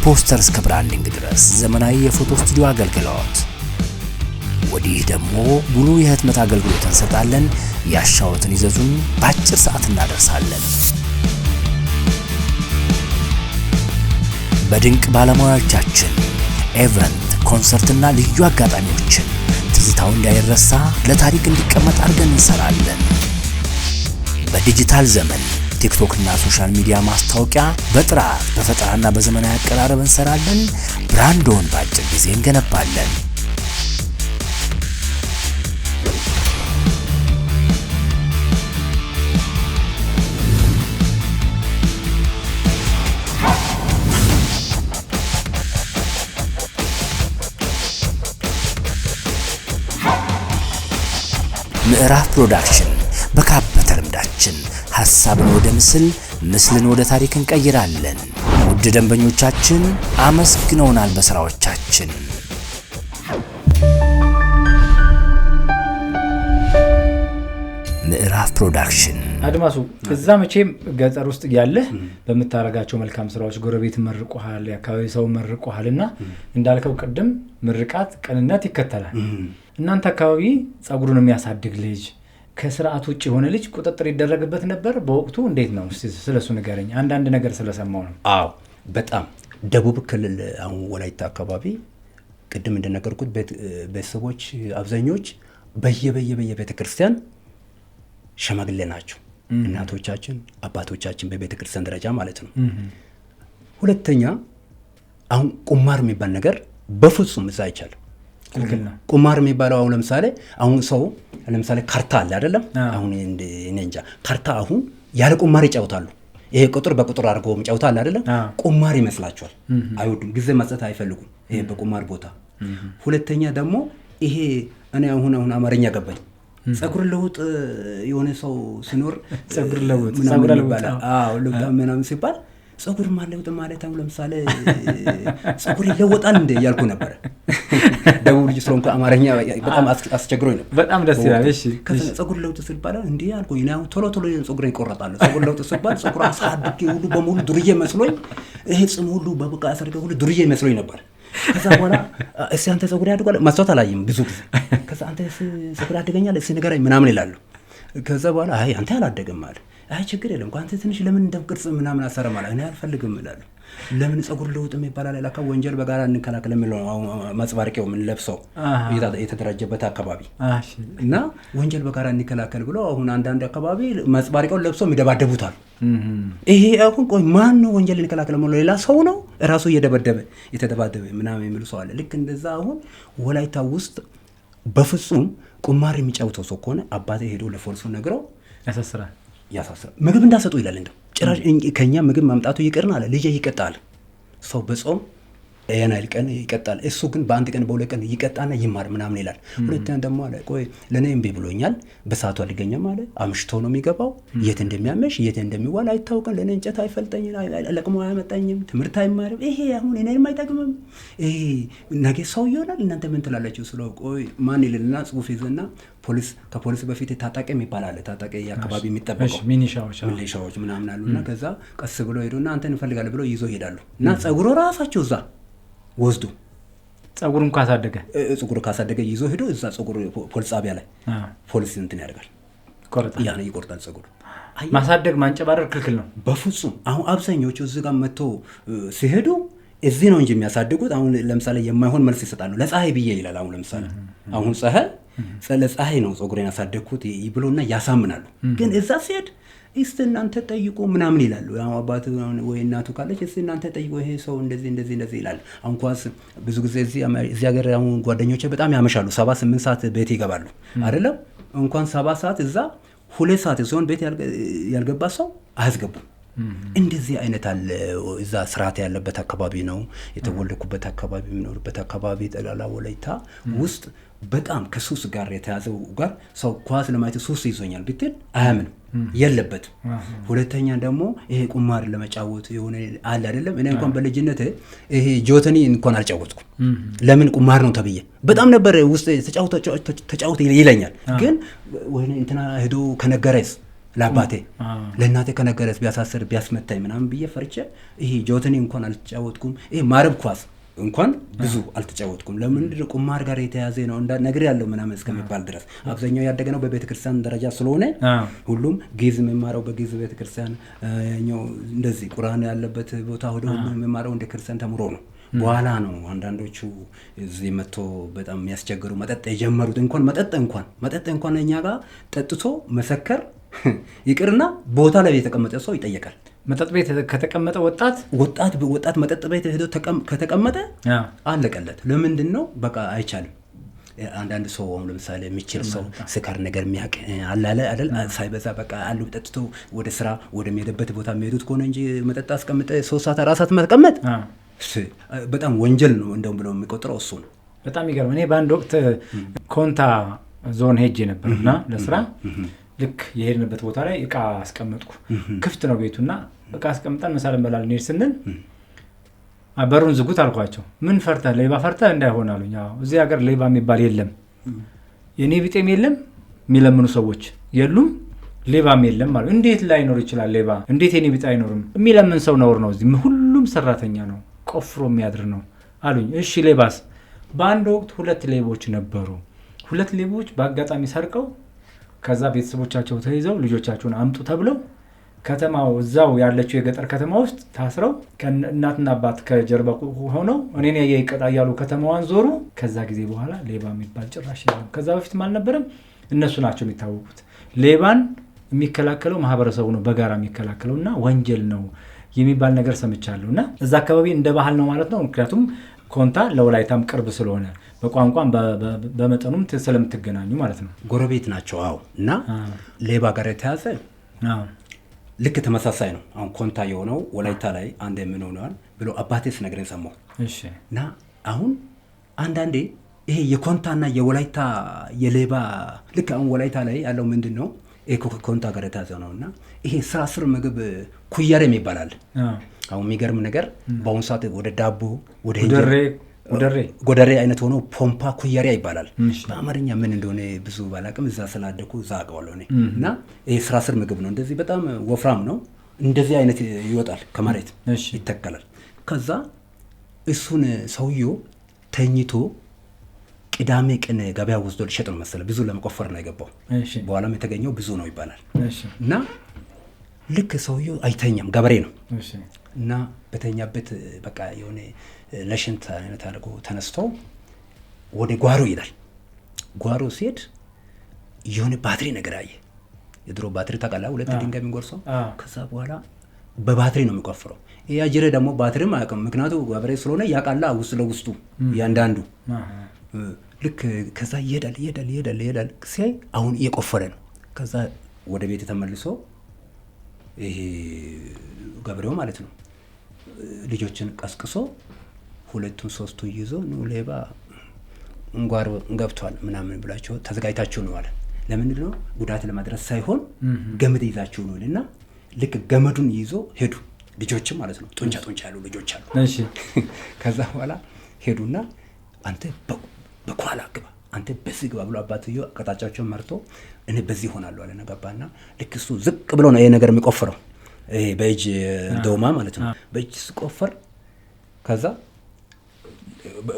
S3: ከፖስተር እስከ ብራንዲንግ ድረስ ዘመናዊ የፎቶ ስቱዲዮ አገልግሎት። ወዲህ ደግሞ ሙሉ የህትመት አገልግሎት እንሰጣለን። ያሻዎትን ይዘዙን፣ በአጭር ሰዓት እናደርሳለን። በድንቅ ባለሙያዎቻችን ኢቨንት፣ ኮንሰርትና ልዩ አጋጣሚዎችን ትዝታው እንዳይረሳ ለታሪክ እንዲቀመጥ አድርገን እንሰራለን። በዲጂታል ዘመን ቲክቶክ እና ሶሻል ሚዲያ ማስታወቂያ በጥራት በፈጠራና በዘመናዊ አቀራረብ እንሰራለን። ብራንዶን በአጭር ጊዜ እንገነባለን። ምዕራፍ ፕሮዳክሽን በካበተ ልምዳችን ሐሳብን ወደ ምስል፣ ምስልን ወደ ታሪክ እንቀይራለን። ውድ ደንበኞቻችን አመስግነውናል በስራዎቻችን። ምዕራፍ ፕሮዳክሽን።
S2: አድማሱ እዛ መቼም ገጠር ውስጥ ያለህ በምታረጋቸው መልካም ስራዎች ጎረቤት መርቆሃል፣ የአካባቢ ሰው መርቆሃልና እንዳልከው ቅድም ምርቃት ቅንነት ይከተላል። እናንተ አካባቢ ጸጉሩን የሚያሳድግ ልጅ ከስርዓት ውጭ የሆነ ልጅ ቁጥጥር ይደረግበት ነበር በወቅቱ? እንዴት ነው? ስለሱ ንገረኝ። አንዳንድ ነገር ስለሰማው ነው።
S1: አዎ በጣም ደቡብ ክልል አሁን ወላይታ አካባቢ ቅድም እንደነገርኩት ቤተሰቦች አብዛኞች በየቤተ ክርስቲያን ሸማግሌ ናቸው። እናቶቻችን አባቶቻችን በቤተ ክርስቲያን ደረጃ ማለት ነው። ሁለተኛ አሁን ቁማር የሚባል ነገር በፍጹም እዛ አይቻልም። ቁማር የሚባለው አሁን ለምሳሌ ካርታ አለ አይደለም? አሁን እኔ እንጃ ካርታ አሁን ያለ ቁማር ይጫወታሉ። ይሄ ቁጥር በቁጥር አድርገው ይጫወታል አይደለም? ቁማር ይመስላቸዋል። አይወዱም፣ ጊዜ መስጠት አይፈልጉም። ይሄ በቁማር ቦታ። ሁለተኛ ደግሞ ይሄ እኔ አሁን አማርኛ ገባኝ። ጸጉር ለውጥ የሆነ ሰው ሲኖር
S2: ጸጉር ለውጥ
S1: ምናምን ሲባል ጸጉር ማለውጥ ማለት አሁን ለምሳሌ ጸጉር ይለወጣል እንደ ያልኩ ነበር። ደቡብ ልጅ ስለሆንኩ አማርኛ በጣም አስቸግሮኝ ነው።
S2: በጣም ደስ ይላል። እሺ
S1: ጸጉር ለውጥ ሲባል እንዴ ያልኩኝ ነው። ቶሎ ጸጉሬን ይቆረጣል። ጸጉር ለውጥ ሲባል ጸጉር አሳድጌ ሁሉ በሙሉ ዱርዬ መስሎኝ፣ ይሄ ጽም ሁሉ በበቃ አሰርገ ሁሉ ዱርዬ መስሎኝ ነበር። ከዛ በኋላ እስኪ አንተ ጸጉር ያድጋል ማስተዋት አላየም ብዙ ጊዜ። ከዛ አንተ ጸጉር ያድገኛል እስኪ ንገረኝ ምናምን ይላሉ። ከዛ በኋላ አይ አንተ አላደገም አለ። አይ ችግር የለም አንተ ትንሽ ለምን እንደም ቅርጽ ምናምን አሰረም አለ። እኔ አልፈልግም እላለሁ። ለምን ጸጉር ለውጥ የሚባል ለካ ወንጀል በጋራ እንከላከል የሚለው ማጽባረቂያው ምን ለብሰው የተደራጀበት አካባቢ እና ወንጀል በጋራ እንከላከል ብሎ አሁን አንዳንድ አካባቢ ማጽባረቂያውን ለብሰው የሚደባደቡታል። ይሄ አሁን ቆይ ማን ነው ወንጀል እንከላከል ማለት? ሌላ ሰው ነው ራሱ የተደባደበ ምናምን የሚሉ ሰው አለ። ልክ እንደዛ አሁን ወላይታ ውስጥ በፍጹም ቁማር የሚጫወተው ሰው ከሆነ አባቴ ሄዶ ለፖሊሱ ነግረው ያሳስራል። ምግብ እንዳሰጡ ይላል። እንደው ጭራሽ ከኛ ምግብ ማምጣቱ ይቅርና አለ ልጄ ይቀጣል። ሰው በጾም ያናል ቀን ይቀጣል። እሱ ግን በአንድ ቀን በሁለት ቀን ይቀጣና ይማር ምናምን ይላል። ሁለተኛ ደግሞ አለ ቆይ ለኔ እምቢ ብሎኛል፣ በሰዓቱ አልገኘም አለ። አምሽቶ ነው የሚገባው። የት እንደሚያመሽ የት እንደሚዋል አይታወቅም። ለኔ እንጨት አይፈልጠኝ ለቅሞ አያመጣኝም፣ ትምህርት አይማርም። ይሄ አሁን እኔንም አይጠቅምም። ይሄ ነገ ሰው ይሆናል። እናንተ ምን ትላላችሁ? ስለ ቆይ ማን ይልና ጽሁፍ ይዘና ከፖሊስ በፊት ታጣቂ የሚባል አለ። ታጣቂ የአካባቢ የሚጠበቀው ሚሊሻዎች ምናምን አሉና ከዛ ቀስ ብሎ ሄዱና አንተን እንፈልጋለን ብሎ ይዞ ይሄዳሉ። እና ጸጉሩ ራሳቸው እዛ ወስዱ
S2: ጸጉሩን ካሳደገ ይዞ ሄዶ እዛ ጸጉሩ ፖሊስ ጣቢያ ላይ ፖሊስ እንትን ያደርጋል፣ ይቆርጣል። ጸጉሩ ማሳደግ ማንጨባረር ክልክል ነው
S1: በፍጹም። አሁን አብዛኞቹ እዚህ ጋር መጥቶ ሲሄዱ እዚህ ነው እንጂ የሚያሳድጉት። አሁን ለምሳሌ የማይሆን መልስ ይሰጣሉ። ለፀሐይ ብዬ ይላል። አሁን ለምሳሌ አሁን ለፀሐይ ነው ጸጉሬን ያሳደግኩት ይብሎና ያሳምናሉ። ግን እዛ ሲሄድ እስቲ እናንተ ጠይቁ ምናምን ይላሉ። ያው አባቱ ወይ እናቱ ካለች እስቲ እናንተ ጠይቁ ይሄ ሰው እንደዚህ ይላል። አሁን ኳስ ብዙ ጊዜ እዚህ ሀገር አሁን ጓደኞቼ በጣም ያመሻሉ። 7-8 ሰዓት ቤት ይገባሉ አይደለም? እንኳን 7 ሰዓት እዛ 2 ሰዓት ሲሆን ቤት ያልገባ ሰው አያስገቡም። እንደዚህ አይነት አለ። እዛ ስርዓት ያለበት አካባቢ ነው የተወለድኩበት አካባቢ የሚኖርበት አካባቢ ጠቅላላ ወላይታ ውስጥ በጣም ከሱስ ጋር የተያዘው ጋር ሰው ኳስ ለማየት ሱስ ይዞኛል ብትል አያምንም፣ የለበትም። ሁለተኛ ደግሞ ይሄ ቁማር ለመጫወት የሆነ አለ አይደለም። እኔ እንኳን በልጅነት ይሄ ጆተኒ እንኳን አልጫወትኩም። ለምን ቁማር ነው ተብዬ በጣም ነበር ውስጥ ተጫውተ ይለኛል። ግን ወይ እንትና ሄዶ ከነገረስ ለአባቴ ለእናቴ ከነገረስ ቢያሳስር ቢያስመታኝ ምናምን ብዬ ፈርቼ ይሄ ጆተኒ እንኳን አልተጫወትኩም። ይሄ ማረብ ኳስ እንኳን ብዙ አልተጫወትኩም። ለምንድን ቁማር ጋር የተያዘ ነው ነገር ያለው ምናምን እስከሚባል ድረስ አብዛኛው ያደገ ነው በቤተክርስቲያን ደረጃ ስለሆነ ሁሉም ጊዝ የሚማረው በጊዝ ቤተክርስቲያን ያኛው እንደዚህ ቁርአን ያለበት ቦታ ወደ ሁሉም የሚማረው እንደ ክርስቲያን ተምሮ ነው። በኋላ ነው አንዳንዶቹ እዚህ መጥቶ በጣም የሚያስቸግሩ መጠጥ የጀመሩት። መጠጥ እንኳን እኛ ጋር ጠጥቶ መሰከር ይቅርና ቦታ ላይ የተቀመጠ ሰው ይጠየቃል።
S2: መጠጥ ቤት ከተቀመጠ
S1: ወጣት መጠጥ ቤት ሄዶ ከተቀመጠ አለቀለት። ለምንድን ነው በቃ አይቻልም። አንዳንድ ሰው ለምሳሌ የሚችል ሰው ስካር ነገር የሚያውቅ አላለ አይደል ሳይበዛ በቃ አሉ ጠጥቶ ወደ ስራ ወደሚሄድበት ቦታ የሚሄዱት ከሆነ እንጂ መጠጥ አስቀምጠ 3 ሰዓት 4 ሰዓት መቀመጥ በጣም ወንጀል ነው እንደውም ብለው የሚቆጥረው እሱ ነው።
S2: በጣም ይገርም። እኔ በአንድ ወቅት ኮንታ ዞን ሄጄ ነበርና ለስራ ልክ የሄድንበት ቦታ ላይ እቃ አስቀመጥኩ። ክፍት ነው ቤቱና እቃ አስቀምጠን ምሳ ልንበላ ልንሄድ ስንል በሩን ዝጉት አልኳቸው። ምን ፈርተህ ሌባ ፈርተህ እንዳይሆን አሉኝ። እዚህ ሀገር ሌባ የሚባል የለም፣ የኔ ቢጤም የለም፣ የሚለምኑ ሰዎች የሉም፣ ሌባም የለም አሉ። እንዴት ላይኖር ይችላል ሌባ? እንዴት የኔ ቢጤ አይኖርም? የሚለምን ሰው ነውር ነው። እዚህ ሁሉም ሰራተኛ ነው፣ ቆፍሮ የሚያድር ነው አሉኝ። እሺ ሌባስ? በአንድ ወቅት 2 ሌቦች ነበሩ። 2 ሌቦች በአጋጣሚ ሰርቀው ከዛ ቤተሰቦቻቸው ተይዘው ልጆቻቸውን አምጡ ተብለው ከተማው እዛው ያለችው የገጠር ከተማ ውስጥ ታስረው ከእናትና አባት ከጀርባ ሆነው እኔን ያየ ይቀጣ እያሉ ከተማዋን ዞሩ። ከዛ ጊዜ በኋላ ሌባ የሚባል ጭራሽ የለም። ከዛ በፊትም አልነበረም። እነሱ ናቸው የሚታወቁት። ሌባን የሚከላከለው ማህበረሰቡ ነው በጋራ የሚከላከለውና ወንጀል ነው የሚባል ነገር ሰምቻለሁና እዛ አካባቢ እንደ ባህል ነው ማለት ነው። ምክንያቱም ኮንታ ለወላይታም ቅርብ ስለሆነ በቋንቋም በመጠኑም ስለምትገናኙ ማለት ነው።
S1: ጎረቤት ናቸው። እና ሌባ ጋር የተያዘ ልክ ተመሳሳይ ነው። አሁን ኮንታ የሆነው ወላይታ ላይ አንድ ምን ሆነዋል ብሎ አባቴ ሲነግረኝ ሰማሁ። እና አሁን አንዳንዴ ይሄ የኮንታና የወላይታ የሌባ ልክ አሁን ወላይታ ላይ ያለው ምንድን ነው ኮንታ ጋር የተያዘ ነው። እና ይሄ ስራ ስር ምግብ ኩያሬም ይባላል። አሁን የሚገርም ነገር በአሁኑ ሰዓት ወደ ዳቦ ወደ ጎደሬ አይነት ሆኖ ፖምፓ ኩያሪያ ይባላል። በአማርኛ ምን እንደሆነ ብዙ ባላቅም እዛ ስላደኩ እዛ አውቀዋለሁ እኔ። እና ይሄ ስራ ስር ምግብ ነው። እንደዚህ በጣም ወፍራም ነው። እንደዚህ አይነት ይወጣል ከመሬት ይተከላል። ከዛ እሱን ሰውየው ተኝቶ ቅዳሜ ቀን ገበያ ወስዶ ሊሸጥ ነው መሰለ። ብዙ ለመቆፈር ነው የገባው። በኋላም የተገኘው ብዙ ነው ይባላል። እና ልክ ሰውየው አይተኛም፣ ገበሬ ነው። እና በተኛበት በቃ የሆነ ለሽንት አይነት አድርጎ ተነስቶ ወደ ጓሮ ይላል። ጓሮ ሲሄድ የሆነ ባትሪ ነገር አየ። የድሮ ባትሪ ታውቃለህ፣ 2 ድንጋይ የሚጎርሰው። ከዛ በኋላ በባትሪ ነው የሚቆፍረው። ያጅሬ ደግሞ ባትሪም አያውቅም፣ ምክንያቱ ገበሬ ስለሆነ ያውቃላ ውስጥ ለውስጡ ያንዳንዱ። ልክ ከዛ ይሄዳል ሲያይ አሁን እየቆፈረ ነው። ከዛ ወደ ቤት ተመልሶ ይሄ ገበሬው ማለት ነው ልጆችን ቀስቅሶ 2 3 ይዞ ነው ሌባ እንጓር ገብቷል ምናምን ብላችሁ ተዘጋጅታችሁ ነው አለ። ለምንድን ነው ጉዳት ለማድረስ ሳይሆን ገመድ ይዛችሁ ነው እና ልክ ገመዱን ይዞ ሄዱ። ልጆችም ማለት ነው ጡንቻ ያሉ ልጆች አሉ። ከዛ በኋላ ሄዱና አንተ በኋላ ግባ፣ አንተ በዚህ ግባ ብሎ አባትየው አቅጣጫቸውን መርቶ እኔ በዚህ ሆናለሁ አለ። ገባና ልክ እሱ ዝቅ ብሎ ነው ይሄ ነገር የሚቆፍረው በእጅ ዶማ ማለት ነው። በእጅ ሲቆፈር ከዛ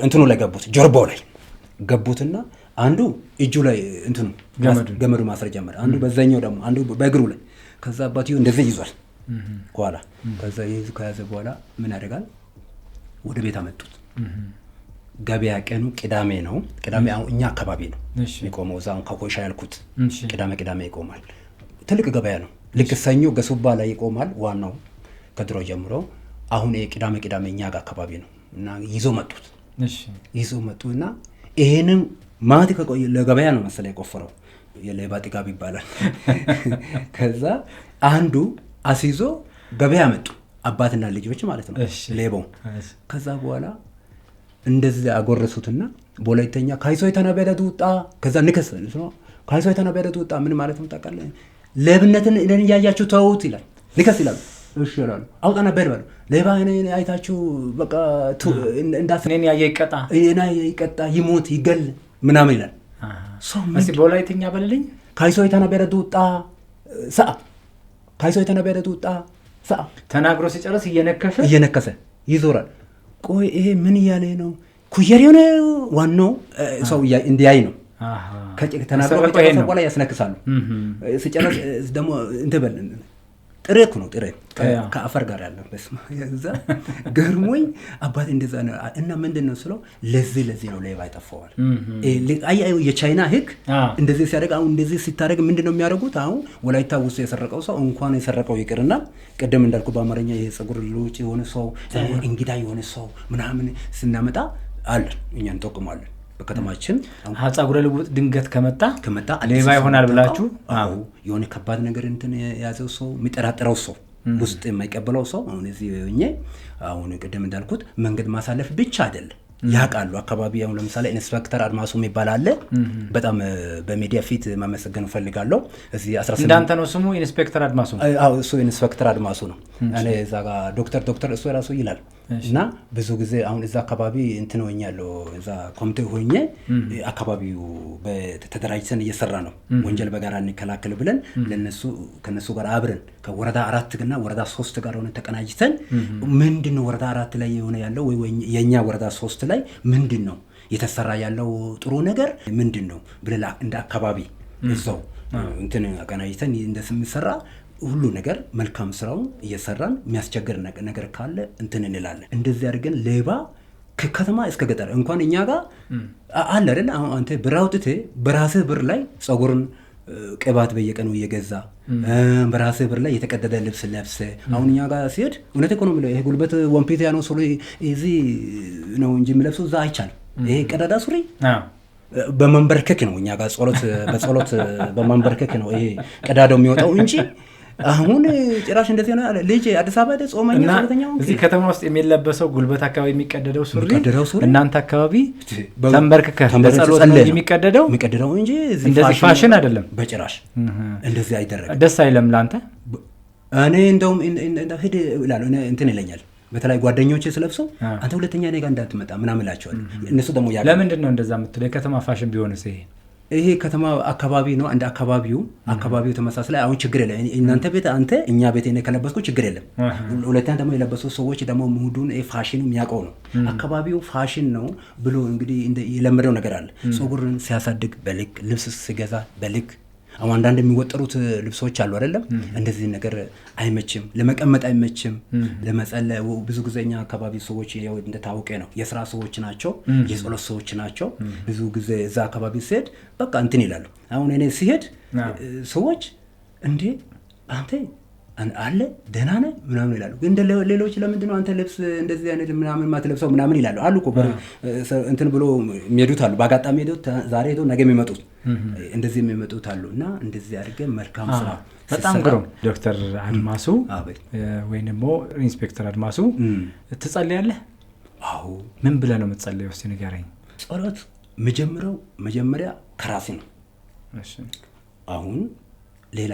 S1: እንትኑ ላይ ገቡት፣ ጀርባው ላይ ገቡትና አንዱ እጁ ላይ እንትኑ ገመዱ ማስረ ጀመረ። አንዱ በዛኛው ደግሞ አንዱ በእግሩ ላይ። ከዛ አባትየው እንደዚህ ይዟል ኋላ። ከዛ ከያዘ በኋላ ምን ያደርጋል? ወደ ቤት አመጡት። ገበያ ቀኑ ቅዳሜ ነው። ቅዳሜ አሁን እኛ አካባቢ ነው የሚቆመው። እዛው ከኮሻ ያልኩት ቅዳሜ ይቆማል። ትልቅ ገበያ ነው። ልክ ሰኞ ገሱባ ላይ ይቆማል ዋናው ከድሮ ጀምሮ። አሁን ቅዳሜ እኛ ጋር አካባቢ ነው እና ይዞ መጡና ይሄንን ማት ከቆየ ለገበያ ነው መሰለኝ የቆፈረው። የሌባ ጥጋብ ይባላል። ከዛ አንዱ አስይዞ ገበያ መጡ፣ አባትና ልጆች ማለት ነው ሌባው። ከዛ በኋላ እንደዚህ አጎረሱትና በሁለተኛ ካይሶ የተነበረዱ ጣ ከዛ ንከስ ነው። ካይሶ የተነበረዱ ጣ ምን ማለት ነው ታውቃለህ? ሌብነትን እኔን ያያችሁ ተውት ይላል። ንከስ ይላል። እሺ ይላሉ። አውጣና በልበሉ ሌባ እኔን አይታችሁ በቃ
S2: እኔን ያየ
S1: ይቀጣ ይሞት ይገል ምናምን ይላል።
S2: እስቲ በወላይተኛ በልልኝ።
S1: ካይሶ የተነበረዱ ጣ ሰአ ካይሶ የተነበረ ጡጣ
S2: ተናግሮ ሲጨርስ
S1: እየነከሰ ይዞራል። ቆይ ይሄ ምን እያለ ነው? ኩየር የሆነ ዋናው ሰው እንዲያይ ነው። ተናግሮ ከጨረሰ በኋላ ያስነክሳሉ። ሲጨርስ ደግሞ እንትበል ጥሬ እኮ ነው ጥሬ ከአፈር ጋር ያለው በስማ እዛ ገርሞኝ አባት እንደዛ ነው። እና ምንድን ነው ስለው ለዚህ ነው ሌባ ይጠፋዋል። የቻይና ህግ እንደዚህ ሲያደርግ አሁን እንደዚህ ሲታደርግ ምንድን ነው የሚያደርጉት? አሁን ወላይታ ውስጥ የሰረቀው ሰው እንኳን የሰረቀው ይቅርና ቅድም እንዳልኩ በአማርኛ የፀጉር ልውጭ የሆነ ሰው እንግዳ የሆነ ሰው ምናምን ስናመጣ አለን እኛ እንጠቁማለን። በከተማችን
S2: ፀጉረ ልውጥ ድንገት ከመጣ ሌባ ይሆናል ብላችሁ
S1: የሆነ ከባድ ነገር እንትን የያዘው ሰው የሚጠራጠረው ሰው ውስጥ የማይቀበለው ሰው አሁን ቅድም እንዳልኩት መንገድ ማሳለፍ ብቻ አይደለም ያቃሉ አካባቢ። አሁን ለምሳሌ ኢንስፔክተር አድማሱ የሚባል አለ። በጣም በሚዲያ ፊት ማመሰገን ፈልጋለሁ። እዚህ 18
S2: እንዳንተ ነው ስሙ ኢንስፔክተር አድማሱ?
S1: አዎ እሱ ኢንስፔክተር አድማሱ ነው። እኔ እዛ ጋር ዶክተር እሱ ራሱ ይላል። እና ብዙ ጊዜ አሁን እዛ አካባቢ እንትን ሆኛለሁ። እዛ ኮሚቴ ሆኜ አካባቢው በተደራጅተን እየሰራ ነው። ወንጀል በጋራ እንከላከል ብለን ከነሱ ጋር አብረን ከወረዳ 4 እና ወረዳ 3 ጋር ሆነን ተቀናጅተን ምንድነው ወረዳ 4 ላይ የሆነ ያለው ወይ የኛ ወረዳ 3 ላይ ምንድነው የተሰራ ያለው ጥሩ ነገር ምንድነው ብለን እንደ አካባቢ እዛው እንትን አቀናጅተን እንደምንሰራ ሁሉ ነገር መልካም ስራውን እየሰራን የሚያስቸግር ነገር ካለ እንትን እንላለን። እንደዚህ አድርገን ሌባ ከከተማ እስከ ገጠር እንኳን እኛ ጋር አለ አይደል? አሁን አንተ ብር አውጥተህ በራስህ ብር ላይ ፀጉርን ቅባት በየቀኑ እየገዛ በራስህ ብር ላይ የተቀደደ ልብስ ለብሰ አሁን እኛ ጋር ሲሄድ እውነት እኮ ነው የምለው ይሄ ጉልበት ወንፊት ያነው ሱሪ እዚህ ነው እንጂ የሚለብሰው እዛ አይቻልም። ይሄ ቀዳዳ ሱሪ በመንበርከክ ነው እኛ ጋር በጸሎት በመንበርከክ ነው ይሄ ቀዳዳው የሚወጣው እንጂ አሁን ጭራሽ እንደዚህ ነው ልጅ አዲስ አበባ ደ ጾመኛ ሰራተኛው
S2: እዚህ ከተማ ውስጥ የሚለበሰው ጉልበት አካባቢ የሚቀደደው ሱሪ እናንተ አካባቢ ተንበርከከ በጸሎት ነው የሚቀደደው እንጂ እንደዚህ ፋሽን አይደለም በጭራሽ።
S1: እንደዚህ አይደረግም።
S2: ደስ አይለም ላንተ?
S1: እኔ እንደውም ሄድ እላለሁ እንትን ይለኛል። በተለይ ጓደኞቼ ስለብሰው አንተ ሁለተኛ እኔ ጋር እንዳትመጣ ምናምን እላቸዋለሁ። እነሱ ደግሞ
S2: ለምንድን ነው እንደዛ የምትለው? የከተማ ፋሽን ቢሆንስ
S1: ይሄ ከተማ አካባቢ ነው። እንደ አካባቢው ተመሳሳይ አሁን ችግር የለም። እናንተ ቤት አንተ እኛ ቤት እኔ ከለበስኩ ችግር የለም። ሁለተኛ ደግሞ የለበሱ ሰዎች ደግሞ ሙዱን ፋሽኑ የሚያውቀው ነው። አካባቢው ፋሽን ነው ብሎ እንግዲህ የለመደው ነገር አለ። ፀጉርን ሲያሳድግ በልክ ልብስ ሲገዛ በልክ አሁን አንዳንድ የሚወጠሩት ልብሶች አሉ አይደለም? እንደዚህ ነገር አይመችም፣ ለመቀመጥ አይመችም፣ ለመጸለይ ብዙ ጊዜኛ አካባቢ ሰዎች ያው እንደታወቀ ነው የሥራ ሰዎች ናቸው፣ የጸሎት ሰዎች ናቸው። ብዙ ጊዜ እዛ አካባቢ ሲሄድ በቃ እንትን ይላሉ። አሁን እኔ ሲሄድ ሰዎች እንዴ አንተ አለ ደህና ነህ ምናምን ይላሉ። ግን ሌሎች ለምንድን ነው አንተ ልብስ እንደዚህ አይነት ምናምን ማትለብሰው ምናምን ይላሉ አሉ እኮ እንትን ብሎ የሚሄዱት አሉ። በአጋጣሚ ሄዱት ዛሬ ሄዶ ነገ የሚመጡት እንደዚህ የሚመጡት አሉ። እና እንደዚህ አድርገን መልካም ስራ
S2: በጣም ግሩም። ዶክተር አድማሱ ወይም ደግሞ ኢንስፔክተር አድማሱ ትጸልያለህ?
S1: አዎ።
S2: ምን ብለህ ነው የምትጸልየው? እስኪ ንገረኝ።
S1: ጸሎት መጀመሪያ ከራሴ ነው።
S2: እሺ።
S1: አሁን ሌላ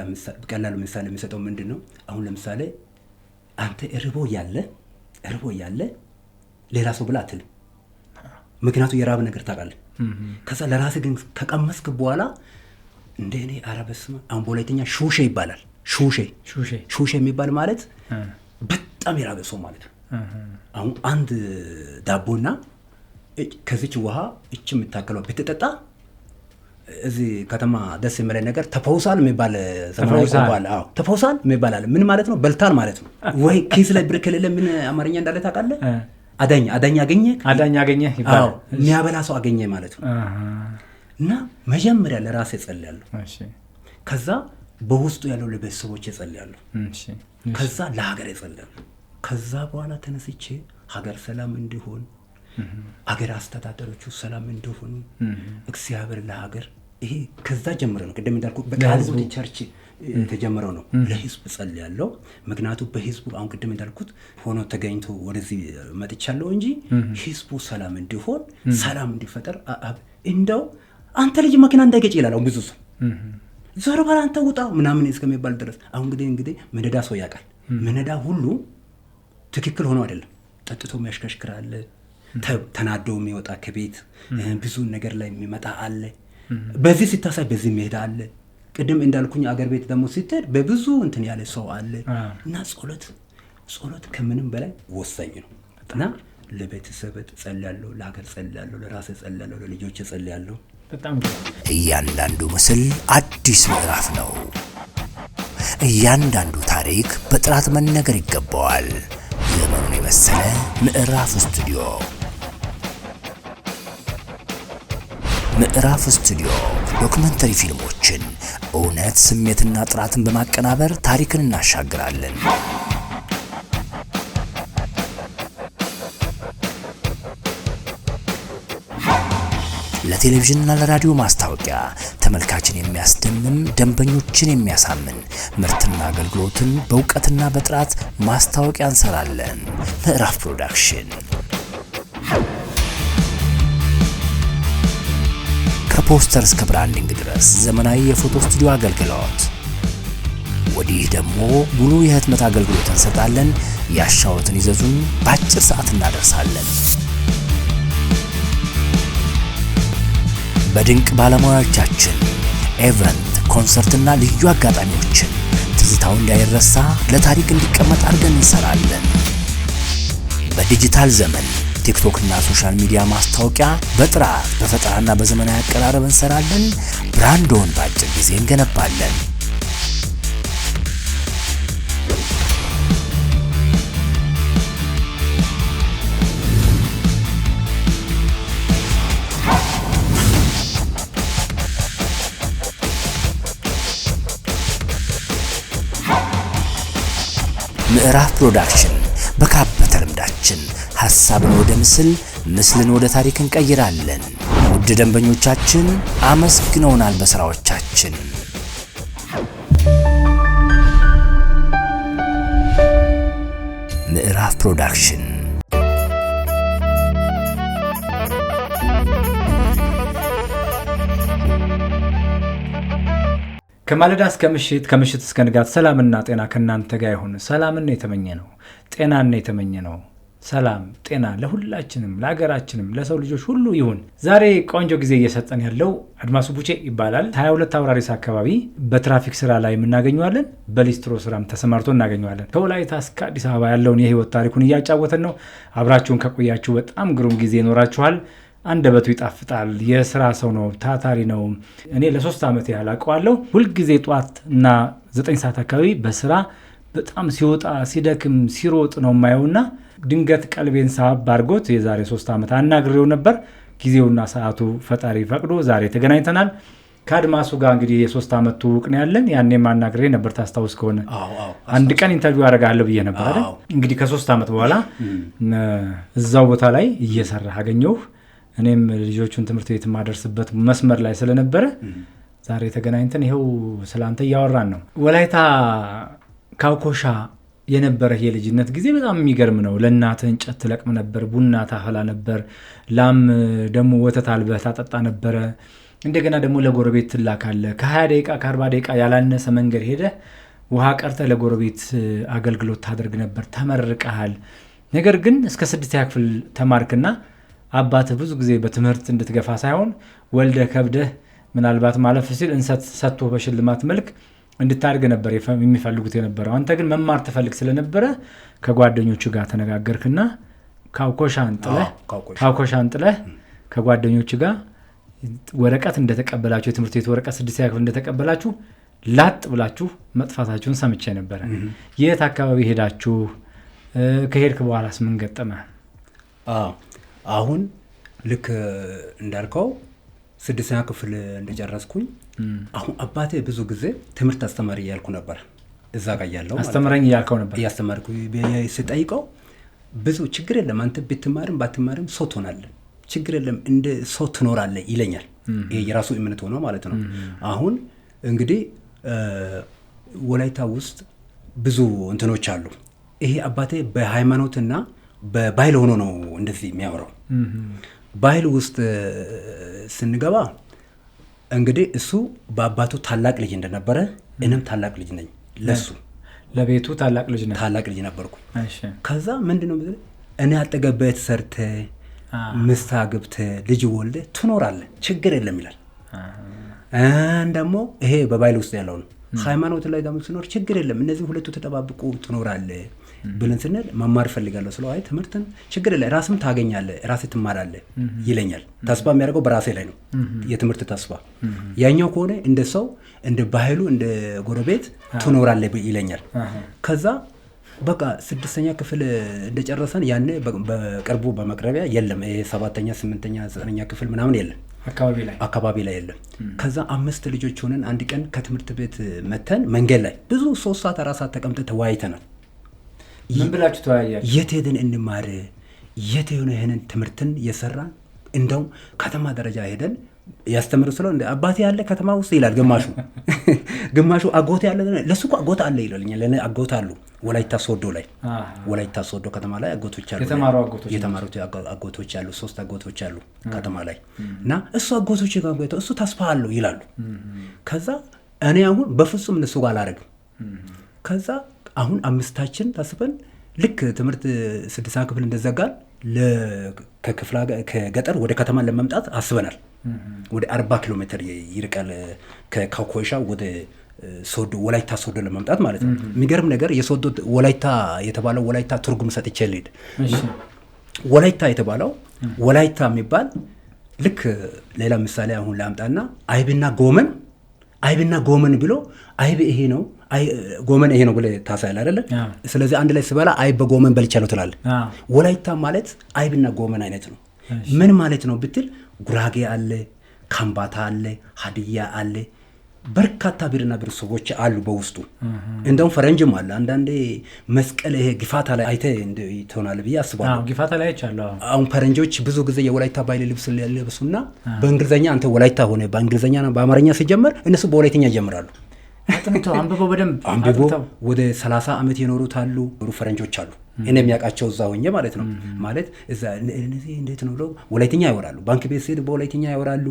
S1: ቀላል ምሳሌ የሚሰጠው ምንድን ነው? አሁን ለምሳሌ አንተ እርቦ ያለ ሌላ ሰው ብላ አትልም። ምክንያቱ የራብ ነገር ታውቃለህ። ከዛ ለራስህ ግን ከቀመስክ በኋላ እንደ እኔ አረበስማ አሁን በሁለተኛ ሹሼ ይባላል። ሹሼ የሚባል ማለት በጣም የራበ ሰው ማለት ነው። አሁን አንድ ዳቦና ከዚች ውሃ እች የምታከለው ብትጠጣ እዚህ ከተማ ደስ የሚለኝ ነገር ተፈውሳል የሚባል ዘመናዊ ቋንቋ አለ። አዎ ተፈውሳል የሚባል አለ። ምን ማለት ነው? በልታል ማለት ነው። ወይ ኪስ ላይ ብር ከሌለ ምን አማርኛ እንዳለ ታውቃለህ? አዳኝ አገኘ ይባላል። የሚያበላ ሰው አገኘ ማለት ነው። እና መጀመሪያ ለራሴ እጸልያለሁ። ከዛ በውስጡ ያለው ለቤተሰቦቼ እጸልያለሁ። ከዛ ለሀገር እጸልያለሁ። ከዛ በኋላ ተነስቼ ሀገር ሰላም እንዲሆን ሀገር አስተዳደሮቹ ሰላም እንዲሆኑ እግዚአብሔር ለሀገር ይሄ ከዛ ጀምረ ነው። ቅድም እንዳልኩ በቃልቡ ቸርች ተጀምረው ነው ለህዝብ ጸልያለሁ። ምክንያቱም በህዝቡ አሁን ቅድም እንዳልኩት ሆኖ ተገኝቶ ወደዚህ መጥቻለሁ እንጂ ህዝቡ ሰላም እንዲሆን ሰላም እንዲፈጠር እንደው አንተ ልጅ መኪና እንዳይገጭ ይላል አሁን ብዙ ሰው ዞር በል አንተ ውጣ ምናምን እስከሚባል ድረስ። አሁን እንግዲህ መነዳ ሰው ያውቃል። መነዳ ሁሉ ትክክል ሆኖ አይደለም። ጠጥቶ የሚያሽከሽክራል፣ ተናዶ የሚወጣ ከቤት ብዙ ነገር ላይ የሚመጣ አለ። በዚህ ሲታሳይ በዚህ የሚሄድ አለ። ቅድም እንዳልኩኝ አገር ቤት ደግሞ ስትሄድ በብዙ እንትን ያለ ሰው አለ እና ጸሎት ከምንም በላይ ወሳኝ ነው እና ለቤተሰብ ጸልያለሁ፣ ለሀገር ጸልያለሁ፣ ለራሴ ጸልያለሁ፣ ለልጆቼ ጸልያለሁ።
S2: በጣም
S3: እያንዳንዱ ምስል አዲስ ምዕራፍ ነው። እያንዳንዱ ታሪክ በጥራት መነገር ይገባዋል። ዘመኑን የመሰለ ምዕራፍ ስቱዲዮ። ምዕራፍ ስቱዲዮ ዶክመንተሪ ፊልሞችን እውነት፣ ስሜትና ጥራትን በማቀናበር ታሪክን እናሻግራለን። ለቴሌቪዥንና ለራዲዮ ማስታወቂያ ተመልካችን የሚያስደምም፣ ደንበኞችን የሚያሳምን ምርትና አገልግሎትን በእውቀትና በጥራት ማስታወቂያ እንሰራለን። ምዕራፍ ፕሮዳክሽን ከፖስተር እስከ ብራንዲንግ ድረስ ዘመናዊ የፎቶ ስቱዲዮ አገልግሎት። ወዲህ ደግሞ ሙሉ የህትመት አገልግሎት እንሰጣለን። ያሻዎትን ይዘዙን፣ በአጭር ሰዓት እናደርሳለን። በድንቅ ባለሙያዎቻችን ኢቨንት፣ ኮንሰርትና ልዩ አጋጣሚዎችን ትዝታው እንዳይረሳ ለታሪክ እንዲቀመጥ አድርገን እንሰራለን። በዲጂታል ዘመን ቲክቶክና ሶሻል ሚዲያ ማስታወቂያ በጥራት በፈጠራና በዘመናዊ አቀራረብ እንሰራለን። ብራንዶን በአጭር ጊዜ እንገነባለን። ምዕራፍ ፕሮዳክሽን በካበተ ልምዳችን ሐሳብን ወደ ምስል፣ ምስልን ወደ ታሪክ እንቀይራለን። ውድ ደንበኞቻችን አመስግነውናል በስራዎቻችን። ምዕራፍ ፕሮዳክሽን
S2: ከማለዳ እስከ ምሽት፣ ከምሽት እስከ ንጋት ሰላምና ጤና ከእናንተ ጋር ይሁን። ሰላምን የተመኘ ነው፣ ጤናን የተመኘ ነው። ሰላም ጤና ለሁላችንም፣ ለሀገራችንም፣ ለሰው ልጆች ሁሉ ይሁን። ዛሬ ቆንጆ ጊዜ እየሰጠን ያለው አድማሱ ቡቼ ይባላል። 22 አውራሪስ አካባቢ በትራፊክ ስራ ላይ የምናገኘዋለን። በሊስትሮ ስራም ተሰማርቶ እናገኘዋለን። ከወላይታ እስከ አዲስ አበባ ያለውን የህይወት ታሪኩን እያጫወተን ነው። አብራችሁን ከቆያችሁ በጣም ግሩም ጊዜ ይኖራችኋል። አንደበቱ ይጣፍጣል። የስራ ሰው ነው፣ ታታሪ ነው። እኔ ለ3 ዓመት ያህል አውቀዋለሁ። ሁልጊዜ ጧት እና 9 ሰዓት አካባቢ በስራ በጣም ሲወጣ ሲደክም ሲሮጥ ነው የማየውና ድንገት ቀልቤን ሳብ አድርጎት የዛሬ 3 ዓመት አናግሬው ነበር። ጊዜውና ሰዓቱ ፈጣሪ ፈቅዶ ዛሬ ተገናኝተናል። ከአድማሱ ጋር እንግዲህ የ3 ዓመት ትውውቅ ነው ያለን። ያኔም አናግሬ ነበር ታስታውስ ከሆነ አንድ ቀን ኢንተርቪው አደርጋለሁ ብዬ ነበር አይደል? እንግዲህ ከ3 ዓመት በኋላ እዛው ቦታ ላይ እየሰራ አገኘሁህ። እኔም ልጆቹን ትምህርት ቤት የማደርስበት መስመር ላይ ስለነበረ ዛሬ ተገናኝተን ይኸው ስላንተ እያወራን ነው። ወላይታ ካውኮሻ የነበረ የልጅነት ጊዜ በጣም የሚገርም ነው። ለእናትህ እንጨት ትለቅም ነበር፣ ቡና ታፈላ ነበር፣ ላም ደግሞ ወተት አልበህ ታጠጣ ነበረ። እንደገና ደግሞ ለጎረቤት ትላካለህ። ከ20 ደቂቃ ከ40 ደቂቃ ያላነሰ መንገድ ሄደህ ውሃ ቀርተህ ለጎረቤት አገልግሎት ታደርግ ነበር። ተመርቀሃል። ነገር ግን እስከ 6ኛ ክፍል ተማርክና አባትህ ብዙ ጊዜ በትምህርት እንድትገፋ ሳይሆን ወልደህ ከብደህ ምናልባት ማለፍ ሲል እንሰት ሰጥቶ በሽልማት መልክ እንድታድግ ነበር የሚፈልጉት የነበረው። አንተ ግን መማር ትፈልግ ስለነበረ ከጓደኞቹ ጋር ተነጋገርክና ካውኮሻን ጥለህ ከጓደኞቹ ጋር ወረቀት እንደተቀበላችሁ የትምህርት ቤት ወረቀት 6ኛ ክፍል እንደተቀበላችሁ ላጥ ብላችሁ መጥፋታችሁን ሰምቼ ነበረ። የት አካባቢ ሄዳችሁ? ከሄድክ በኋላስ ምን ገጠመ?
S1: አሁን ልክ እንዳልከው 6ኛ ክፍል እንደጨረስኩኝ አሁን አባቴ ብዙ ጊዜ ትምህርት አስተማሪ እያልኩ ነበር። እዛ ጋር ያለው
S2: አስተማረኝ እያልከው ነበር።
S1: እያስተማርኩ ስጠይቀው ብዙ ችግር የለም አንተ ብትማርም ባትማርም ሰው ትሆናለህ፣ ችግር የለም እንደ ሰው ትኖራለህ ይለኛል። ይሄ የራሱ እምነት ሆኖ ማለት ነው። አሁን እንግዲህ ወላይታ ውስጥ ብዙ እንትኖች አሉ። ይሄ አባቴ በሃይማኖትና በባህል ሆኖ ነው እንደዚህ የሚያወራው። ባህል ውስጥ ስንገባ እንግዲህ እሱ በአባቱ ታላቅ ልጅ እንደነበረ እኔም ታላቅ ልጅ ነኝ ለሱ
S2: ለቤቱ ታላቅ ልጅ
S1: ነበርኩ። ከዛ ምንድነው እኔ አጠገበት ሰርተህ ምስት አግብተህ ልጅ ወልደህ ትኖራለህ ችግር የለም ይላል። ደግሞ ይሄ በባይል ውስጥ ያለው ነው። ሃይማኖት ላይ ደግሞ ሲኖር ችግር የለም እነዚህ ሁለቱ ተጠባብቁ ትኖራለህ ብለን ስንል መማር እፈልጋለሁ ስለው አይ ትምህርትን ችግር የለም ራስም ታገኛለህ ራስህ ትማራለህ ይለኛል። ተስፋ የሚያደርገው በራሴ ላይ ነው የትምህርት ተስፋ። ያኛው ከሆነ እንደ ሰው እንደ ባህሉ እንደ ጎረቤት ትኖራለህ ይለኛል። ከዛ በቃ 6ኛ ክፍል እንደጨረሰን ያኔ በቅርቡ በመቅረቢያ የለም ይሄ 7ኛ 8ኛ 9ኛ ክፍል ምናምን የለም አካባቢ ላይ የለም። ከዛ 5 ልጆች ሆነን አንድ ቀን ከትምህርት ቤት መተን መንገድ ላይ ብዙ 3 ሰዓት 4 ሰዓት ተቀምጠን ተወያይተናል።
S2: ምን ብላችሁ ተወያያችሁ?
S1: የት ሄደን እንማር የት የሆነ ይሄንን ትምህርትን የሰራን እንደው ከተማ ደረጃ ሄደን ያስተምር ስለው እንደ አባቴ ያለ ከተማ ውስጥ ይላል ግማሹ አጎቴ ያለ ለሱ አጎት አለ ይላልኛል። ለኔ አጎት አሉ ወላይታ ሶዶ ላይ ወላይታ ሶዶ ከተማ ላይ አጎቶች አሉ የተማሩት አጎቶች አሉ 3 አጎቶች አሉ ከተማ ላይ እና እሱ አጎቶች ጋር እሱ ተስፋ አለው ይላሉ። ከዛ እኔ አሁን በፍጹም እነሱ ጋር አላረግም። ከዛ አሁን 5ታችን ታስበን ልክ ትምህርት 6ኛ ክፍል እንደዘጋል ከገጠር ወደ ከተማ ለመምጣት አስበናል። ወደ 40 ኪሎ ሜትር ይርቃል ከኮይሻ ወደ ሶዶ ወላይታ ሶዶ ለመምጣት ማለት ነው። የሚገርም ነገር የሶዶ ወላይታ የተባለው ወላይታ ትርጉም ሰጥቼ ልሄድ። ወላይታ የተባለው ወላይታ የሚባል ልክ ሌላ ምሳሌ አሁን ላምጣና አይብና ጎመን ብሎ አይብ ይሄ ነው ጎመን ይሄ ነው ብለህ ታሳያለህ አይደለ? ስለዚህ አንድ ላይ ስበላ አይብ በጎመን በልቻለሁ ትላለህ። ወላይታ ማለት አይብና ጎመን አይነት ነው። ምን ማለት ነው ብትል ጉራጌ አለ፣ ካምባታ አለ፣ ሀዲያ አለ፣ በርካታ ብሔርና ብሔረሰቦች አሉ በውስጡ። እንደውም ፈረንጅም አለ። አንዳንዴ መስቀል ይሄ ግፋታ ላይ አይተህ ትሆናለህ ብዬ አስባለሁ።
S2: ግፋታ ላይ አይቻለሁ።
S1: አሁን ፈረንጆች ብዙ ጊዜ የወላይታ ባህል ልብስ ለብሱና በእንግሊዘኛ አንተ ወላይታ ሆነ በእንግሊዘኛና በአማርኛ ሲጀምር እነሱ በወላይተኛ ይጀምራሉ።
S2: አንብበው በደንብ
S1: ወደ 30 ዓመት የኖሩት አሉ ፈረንጆች አሉ። እኔ የሚያውቃቸው እዛ ሆኜ ማለት ነው። ማለት እዛ እነዚህ እንዴት ነው ብለው ወላይተኛ ያወራሉ። ባንክ ቤት ሲሄድ በወላይተኛ ያወራሉ።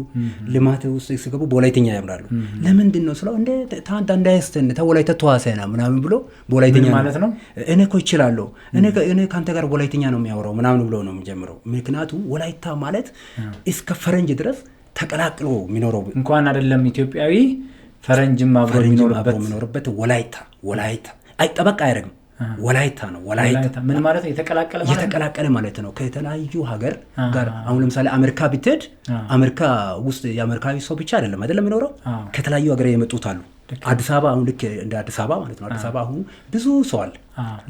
S1: ልማት ውስጥ ሲገቡ በወላይተኛ ያወራሉ። ለምንድን ነው ስለው እንደ ታንታ እንዳይስተን ተወላይታ ተዋሰና ምናምን ብሎ በወላይተኛ
S2: ማለት ነው።
S1: እኔ እኮ እችላለሁ እኔ ካንተ ጋር ወላይተኛ ነው የሚያወራው ምናምን ብሎ ነው የሚጀምረው። ምክንያቱም ወላይታ ማለት እስከ ፈረንጅ ድረስ ተቀላቅሎ የሚኖረው
S2: እንኳን አይደለም ኢትዮጵያዊ ፈረንጅም አብሮ
S1: የሚኖርበት ወላይታ ጠበቃ አያደርግም። ወላይታ ነው። ወላይታ
S2: ምን ማለት ነው?
S1: የተቀላቀለ ማለት ነው ከተለያዩ ሀገር ጋር። አሁን ለምሳሌ አሜሪካ ብትሄድ አሜሪካ ውስጥ የአሜሪካዊ ሰው ብቻ አይደለም የሚኖረው ከተለያዩ ሀገር የመጡት አሉ። አዲስ አበባ አሁን ልክ እንደ አዲስ አበባ ማለት ነው። አዲስ አበባ አሁን ብዙ ሰው አለ።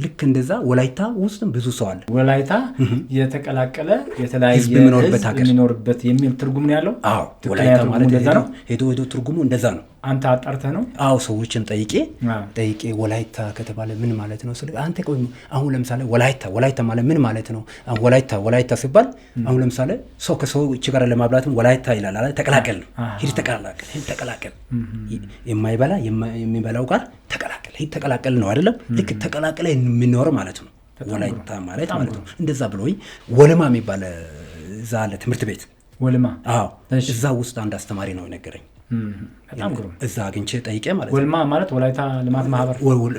S1: ልክ እንደዛ ወላይታ ውስጥም ብዙ ሰው አለ።
S2: ወላይታ የተቀላቀለ የተለያየ ህዝብ የሚኖርበት የሚል ትርጉም ነው ያለው።
S1: አዎ ወላይታ ማለት ነው። ሄዶ ትርጉሙ እንደዛ ነው።
S2: አንተ አጣርተህ ነው?
S1: አዎ ሰዎችን ጠይቄ ወላይታ ከተባለ ምን ማለት ነው ስለ አንተ ቆይ አሁን ለምሳሌ ወላይታ ማለት ምን ማለት ነው? ወላይታ ሲባል አሁን ለምሳሌ ሰው ከሰው ጋር ለማብላትም ወላይታ ይላል አይደል? ተቀላቀል ነው። ሂድ ተቀላቀል የማይበላ የሚበላው ጋር ተቀላቀል ነው አይደለም? ልክ ተቀላቀለ የሚኖር ማለት ነው ወላይታ ማለት ነው። እንደዛ ብሎኝ ወለማ የሚባል እዛ አለ ትምህርት ቤት
S2: ወለማ።
S1: አዎ እዛ ውስጥ አንድ አስተማሪ ነው የነገረኝ።
S2: በጣም ግሩም።
S1: እዛ አግኝቼ ጠይቄ ማለት
S2: ወልማ ማለት ወላይታ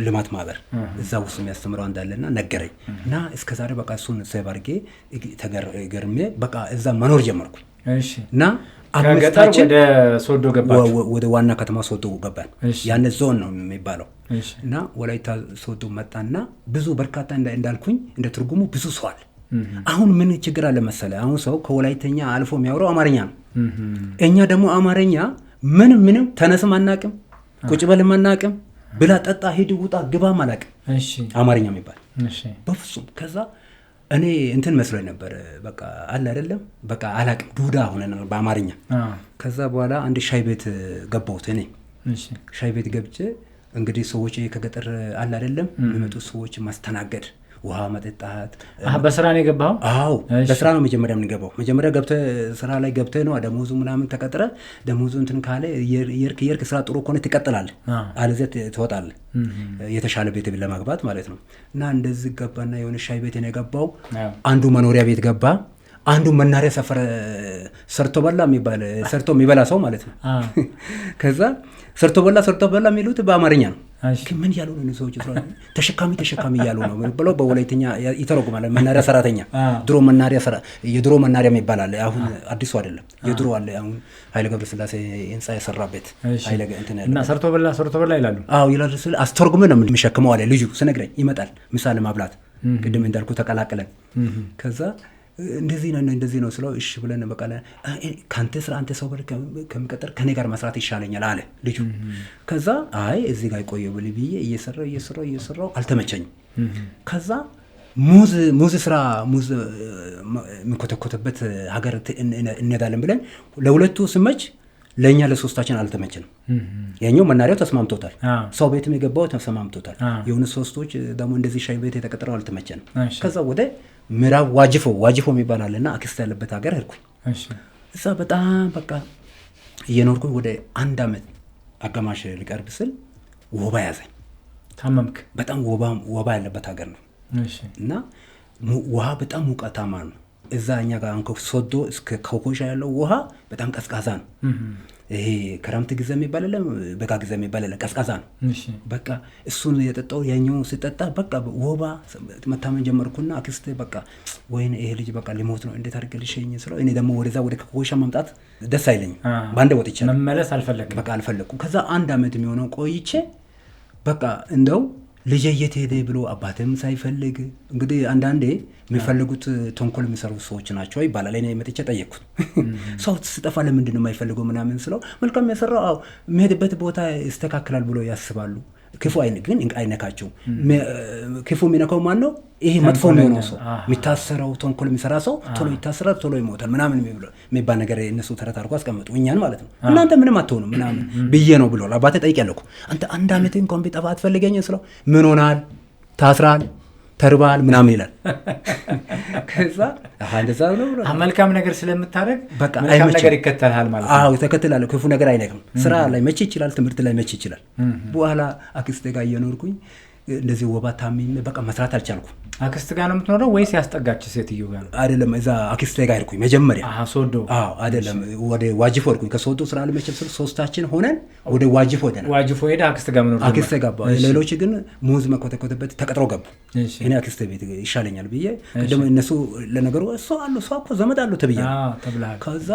S1: ልማት ማህበር እዛ ውስጥ የሚያስተምረው እንዳለና ነገረኝ። እና እስከዛሬ በቃ እሱን ሰባርጌ ተገርሜ በቃ እዛ መኖር ጀመርኩ።
S2: እሺ።
S1: እና
S2: ከገጠር ወደ ሶዶ ገባችሁ?
S1: ወደ ዋና ከተማ ሶዶ ገባን። ያን ዞን ነው የሚባለው። እና ወላይታ ሶዶ መጣና ብዙ በርካታ እንዳልኩኝ እንደ ትርጉሙ ብዙ ሰው አለ። አሁን ምን ችግር አለ መሰለ? አሁን ሰው ከወላይተኛ አልፎ የሚያወራው አማርኛ ነው። እኛ ደግሞ አማርኛ ምንም ተነስም አናቅም፣ ቁጭ በልም አናቅም፣ ብላ ጠጣ ሂድ ውጣ ግባም አላቅም። አማርኛ የሚባል በፍጹም። ከዛ እኔ እንትን መስሎኝ ነበር በቃ አለ አይደለም በቃ አላቅም ዱዳ ሆነን በአማርኛ። ከዛ በኋላ አንድ ሻይ ቤት ገባሁት። እኔ ሻይ ቤት ገብቼ እንግዲህ ሰዎች ከገጠር አለ አይደለም የሚመጡ ሰዎች ማስተናገድ፣ ውሃ መጠጣት።
S2: በስራ ነው የገባው?
S1: አዎ በስራ ነው መጀመሪያ የምንገባው። መጀመሪያ ገብተህ ስራ ላይ ገብተህ ነው ደሞዙ ምናምን ተቀጥረ ደሞዙ እንትን ካለ የርክ ስራ ጥሩ ከሆነ ትቀጥላለህ፣ አለዚያ ትወጣለህ የተሻለ ቤት ለማግባት ማለት ነው። እና እንደዚህ ገባና የሆነ ሻይ ቤት ነው የገባው። አንዱ መኖሪያ ቤት ገባ፣ አንዱ መናሪያ ሰፈር ሰርቶ በላ የሚባል ሰርቶ የሚበላ ሰው ማለት ነው። ከዛ ሰርቶ በላ የሚሉት በአማርኛ ነው። ምን እያሉ ነው ሰዎች? ተሸካሚ እያሉ ነው ብለው በወላይተኛ ይተረጉማል። መናሪያ ሰራተኛ የድሮ መናሪያ የሚባል አለ። አሁን አዲሱ አይደለም፣ የድሮ አለ። አሁን ኃይለ ገብረስላሴ ህንፃ የሰራበት
S2: እና ሰርቶ በላ ይላሉ።
S1: አዎ ይላሉ። አስተርጉመን ነው የሚሸክመው አለ ልጁ ስነግረኝ። ይመጣል ምሳሌ ማብላት ቅድም እንዳልኩ ተቀላቅለን ከዛ እንደዚህ ነው ስለው እሺ ብለን በቃ ካንተ ስራ አንተ ሰው ጋር ከመቀጠር ከኔ ጋር መስራት ይሻለኛል አለ ልጁ። ከዛ አይ እዚህ ጋር ቆየው ብዬ እየሰራው አልተመቸኝም። ከዛ ሙዝ ስራ የሚኮተኮተበት ሀገር እንሄዳለን ብለን ለሁለቱ ስመች ለኛ ለሶስታችን አልተመቸንም። ያኛው መናሪያው ተስማምቶታል፣ ሰው ቤትም የገባው ተስማምቶታል። የሆነ ሶስቶች ደግሞ እንደዚህ ሻይ ቤት የተቀጠረው አልተመቸንም። ከዛ ወደ ምዕራብ ዋጅፎ የሚባል አለና አክስት ያለበት ሀገር ሄድኩኝ። እዛ በጣም በቃ እየኖርኩኝ ወደ 1 ዓመት አጋማሽ ሊቀርብ ስል ወባ ያዘኝ።
S2: ታመምክ?
S1: በጣም ወባ ያለበት ሀገር ነው እና ውሃ በጣም ሙቀታማ ነው። እዛ እኛ ጋር ሶዶ እስከ ኮኮሻ ያለው ውሃ በጣም ቀዝቃዛ ነው። ይሄ ክረምት ጊዜ የሚባል የለም፣ በጋ ጊዜ የሚባል የለም፣ ቀዝቃዛ ነው። በቃ እሱን የጠጣው ያኛው ስጠጣ በቃ ወባ መታመን ጀመርኩና አክስቴ በቃ ወይኔ ይሄ ልጅ በቃ ሊሞት ነው እንዴት አድርገህ ልሸኝ ስለው እኔ ደግሞ ወደ ኮኮሻ መምጣት ደስ አይለኝም። ባንደ ወጥቼ
S2: መመለስ አልፈለግም።
S1: በቃ አልፈለኩም። ከዛ 1 ዓመት የሚሆነው ቆይቼ በቃ እንደው ልጄ የት ሄደ ብሎ አባትም ሳይፈልግ እንግዲህ አንዳንዴ የሚፈልጉት ተንኮል የሚሰሩ ሰዎች ናቸው ይባላል። እኔ መጥቼ ጠየቅኩት። ሰው ስጠፋ ለምንድን ነው የማይፈልገው ምናምን ስለው መልካም የሰራው የሚሄድበት ቦታ ይስተካከላል ብሎ ያስባሉ። ክፉ ግን አይነካቸው። ክፉ የሚነካው ማን ነው? ይሄ መጥፎ የሚሆነው ሰው የሚታሰረው ተንኮል የሚሰራ ሰው ቶሎ ይታሰራል፣ ቶሎ ይሞታል ምናምን የሚባል ነገር እነሱ ተረት አድርጎ አስቀምጡ እኛን ማለት ነው። እናንተ ምንም አትሆኑም ምናምን ብዬ ነው ብሎ አባቴ ጠይቄያለሁ። አንተ 1 ዓመት እንኳን ቢጠፋ አትፈልገኝ ስለው ምን ሆናል? ታስራል፣ ተርባል ምናምን ይላል። ከዛ እንደዛ ነው
S2: መልካም ነገር ስለምታደርግ መልካም ነገር ይከተልሃል ማለት ነው።
S1: አዎ ተከተላለ። ክፉ ነገር አይነቅም። ስራ ላይ መቼ ይችላል፣ ትምህርት ላይ መቼ ይችላል። በኋላ አክስቴ ጋር እየኖርኩኝ እንደዚህ ወባ ታምሜ በቃ መስራት አልቻልኩም።
S2: አክስት ጋር ነው የምትኖረው ወይስ ያስጠጋች ሴትዮ ጋር?
S1: አይደለም እዛ አክስቴ ጋር ሄድኩኝ መጀመሪያ።
S2: ሶዶ?
S1: አዎ አይደለም ወደ ዋጅፎ ሄድኩኝ። ከሶዶ ስራ ለመቸል ስል ሶስታችን ሆነን ወደ ዋጅፎ ሄደናል።
S2: ዋጅፎ ሄደ አክስት ጋር መኖር
S1: አክስቴ ገባ። ሌሎች ግን ሙዝ መኮተኮተበት ተቀጥሮ ገቡ። እኔ አክስቴ ቤት ይሻለኛል ብዬ ደግሞ እነሱ ለነገሩ እሷ እኮ ዘመድ አሉ ተብዬ ከዛ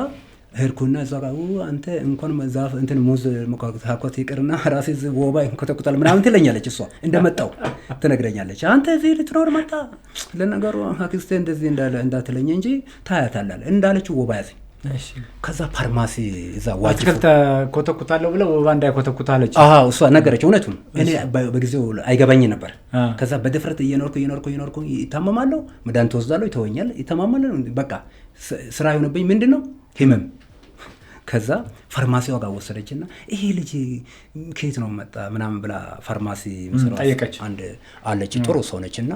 S1: ሄድኩና እዛ ጋር አንተ እንኳን ዛፍ እንትን ሙዝ መኮተኮት ይቅርና ራሴ ወባ ይኮተኮታል ምናምን ትለኛለች። እሷ እንደመጣው ትነግረኛለች። አንተ እዚህ ልትኖር መጣ ለነገሩ አክስቴ እንደዚህ እንዳትለኝ እንጂ ታያታለህ እንዳለችው ወባ ያዘኝ። ከዛ ፋርማሲ እዛ
S2: አትክልት ኮተኩታለሁ ብለው ወባ እንዳይኮተኩታለች።
S1: እሷ ነገረች። እውነቱን እኔ በጊዜው አይገባኝ ነበር። ከዛ በድፍረት እየኖርኩ ይታመማለሁ፣ መድኃኒት ወስዳለሁ፣ ይተወኛል፣ ይተማማል። በቃ ስራ የሆነብኝ ምንድነው ህመም። ከዛ ፋርማሲዋ ጋር ወሰደችና ይሄ ልጅ ከየት ነው መጣ ምናምን ብላ ፋርማሲ
S2: ጠየቀች።
S1: አንድ አለች ጥሩ ሰው ነችና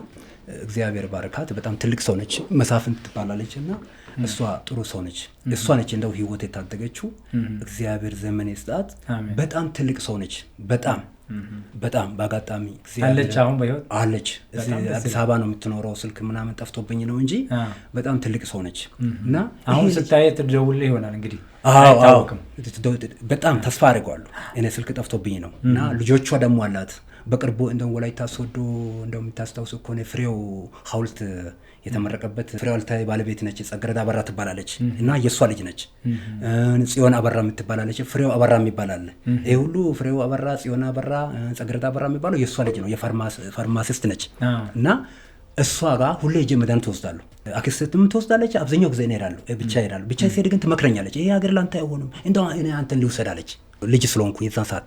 S1: እግዚአብሔር ባረካት፣ በጣም ትልቅ ሰው ነች፣ መሳፍንት ትባላለችና እሷ ጥሩ ሰው ነች። እሷ ነች እንደው ህይወት የታደገችው። እግዚአብሔር ዘመን ይስጣት። በጣም ትልቅ ሰው ነች። በጣም በአጋጣሚ
S2: አለች፣ አሁን በህይወት
S1: አለች። አዲስ አበባ ነው የምትኖረው። ስልክ ምናምን ጠፍቶብኝ ነው እንጂ በጣም ትልቅ ሰው ነች። እና
S2: አሁን ስታይ ትደውልልህ ይሆናል እንግዲህ።
S1: በጣም ተስፋ አድርገዋለሁ። እኔ ስልክ ጠፍቶብኝ ነው። እና ልጆቿ ደግሞ አላት። በቅርቡ እንደው ወላይታ ሶዶ እንደው የምታስታውሱ ከሆነ ፍሬው ሐውልት የተመረቀበት ፍሬው አልታይ ባለቤት ነች። ጸገረዳ አበራ ትባላለች እና የሷ ልጅ ነች። ጽዮን አበራ የምትባላለች። ፍሬው አበራ የሚባላል። ይሄ ሁሉ ፍሬው አበራ፣ ጽዮን አበራ፣ ጸገረዳ አበራ የሚባለው የሷ ልጅ ነው። የፋርማሲስት ነች እና እሷ ጋር ሁሌ ሄጄ መድኃኒት ትወስዳለሁ። አክስትም ትወስዳለች። አብዛኛው ጊዜ እሄዳለሁ፣ ብቻ ሲሄድ ግን ትመክረኛለች። ይሄ ሀገር ላንተ አይሆንም፣ እንደው እኔ አንተን ልውሰዳለች። ልጅ ስለሆንኩ የዛን ሰዓት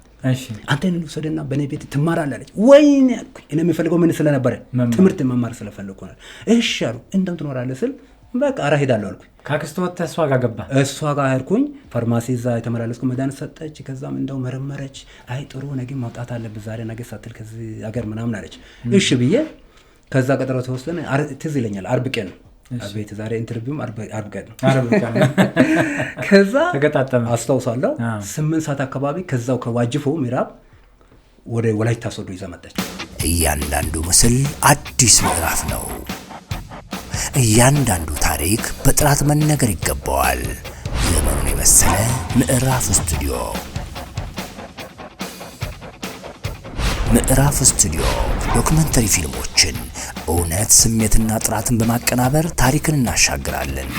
S1: አንተን ልውሰድና በእኔ ቤት ትማራለች። ወይኔ ያልኩኝ እኔ የሚፈልገው ምን ስለነበረ ትምህርት መማር ስለፈለኩ ነው። እሺ አሉ። እንደም ትኖራለህ ስል በቃ ኧረ እሄዳለሁ አልኩኝ።
S2: ካክስት ወጥተህ እሷ ጋር ገባ።
S1: እሷ ጋር ሄድኩኝ። ፋርማሲ እዛ የተመላለስኩ መድኃኒት ሰጠች። ከዛም እንደው መረመረች። አይ ጥሩ ነገ ማውጣት አለብህ ዛሬ ነገ ሳትል ከዚህ ሀገር ምናምን አለች። እሺ ብዬ ከዛ ቀጠሮ ተወሰነ። ትዝ ይለኛል አርብ ቀን ነው አቤት ዛሬ ኢንተርቪውም አርብ ቀን ነው። ከዛ
S2: ተገጣጠመ
S1: አስታውሳለሁ። 8 ሰዓት አካባቢ ከዛው ከዋጅፎ ምዕራብ ወደ ወላይታ ሶዶ ይዛ መጣች።
S3: እያንዳንዱ ምስል አዲስ ምዕራፍ ነው። እያንዳንዱ ታሪክ በጥራት መነገር ይገባዋል። ዘመኑን የመሰለ ምዕራፍ ስቱዲዮ ምዕራፍ ስቱዲዮ ዶክመንተሪ ፊልሞችን እውነት፣ ስሜትና ጥራትን በማቀናበር ታሪክን እናሻግራለን።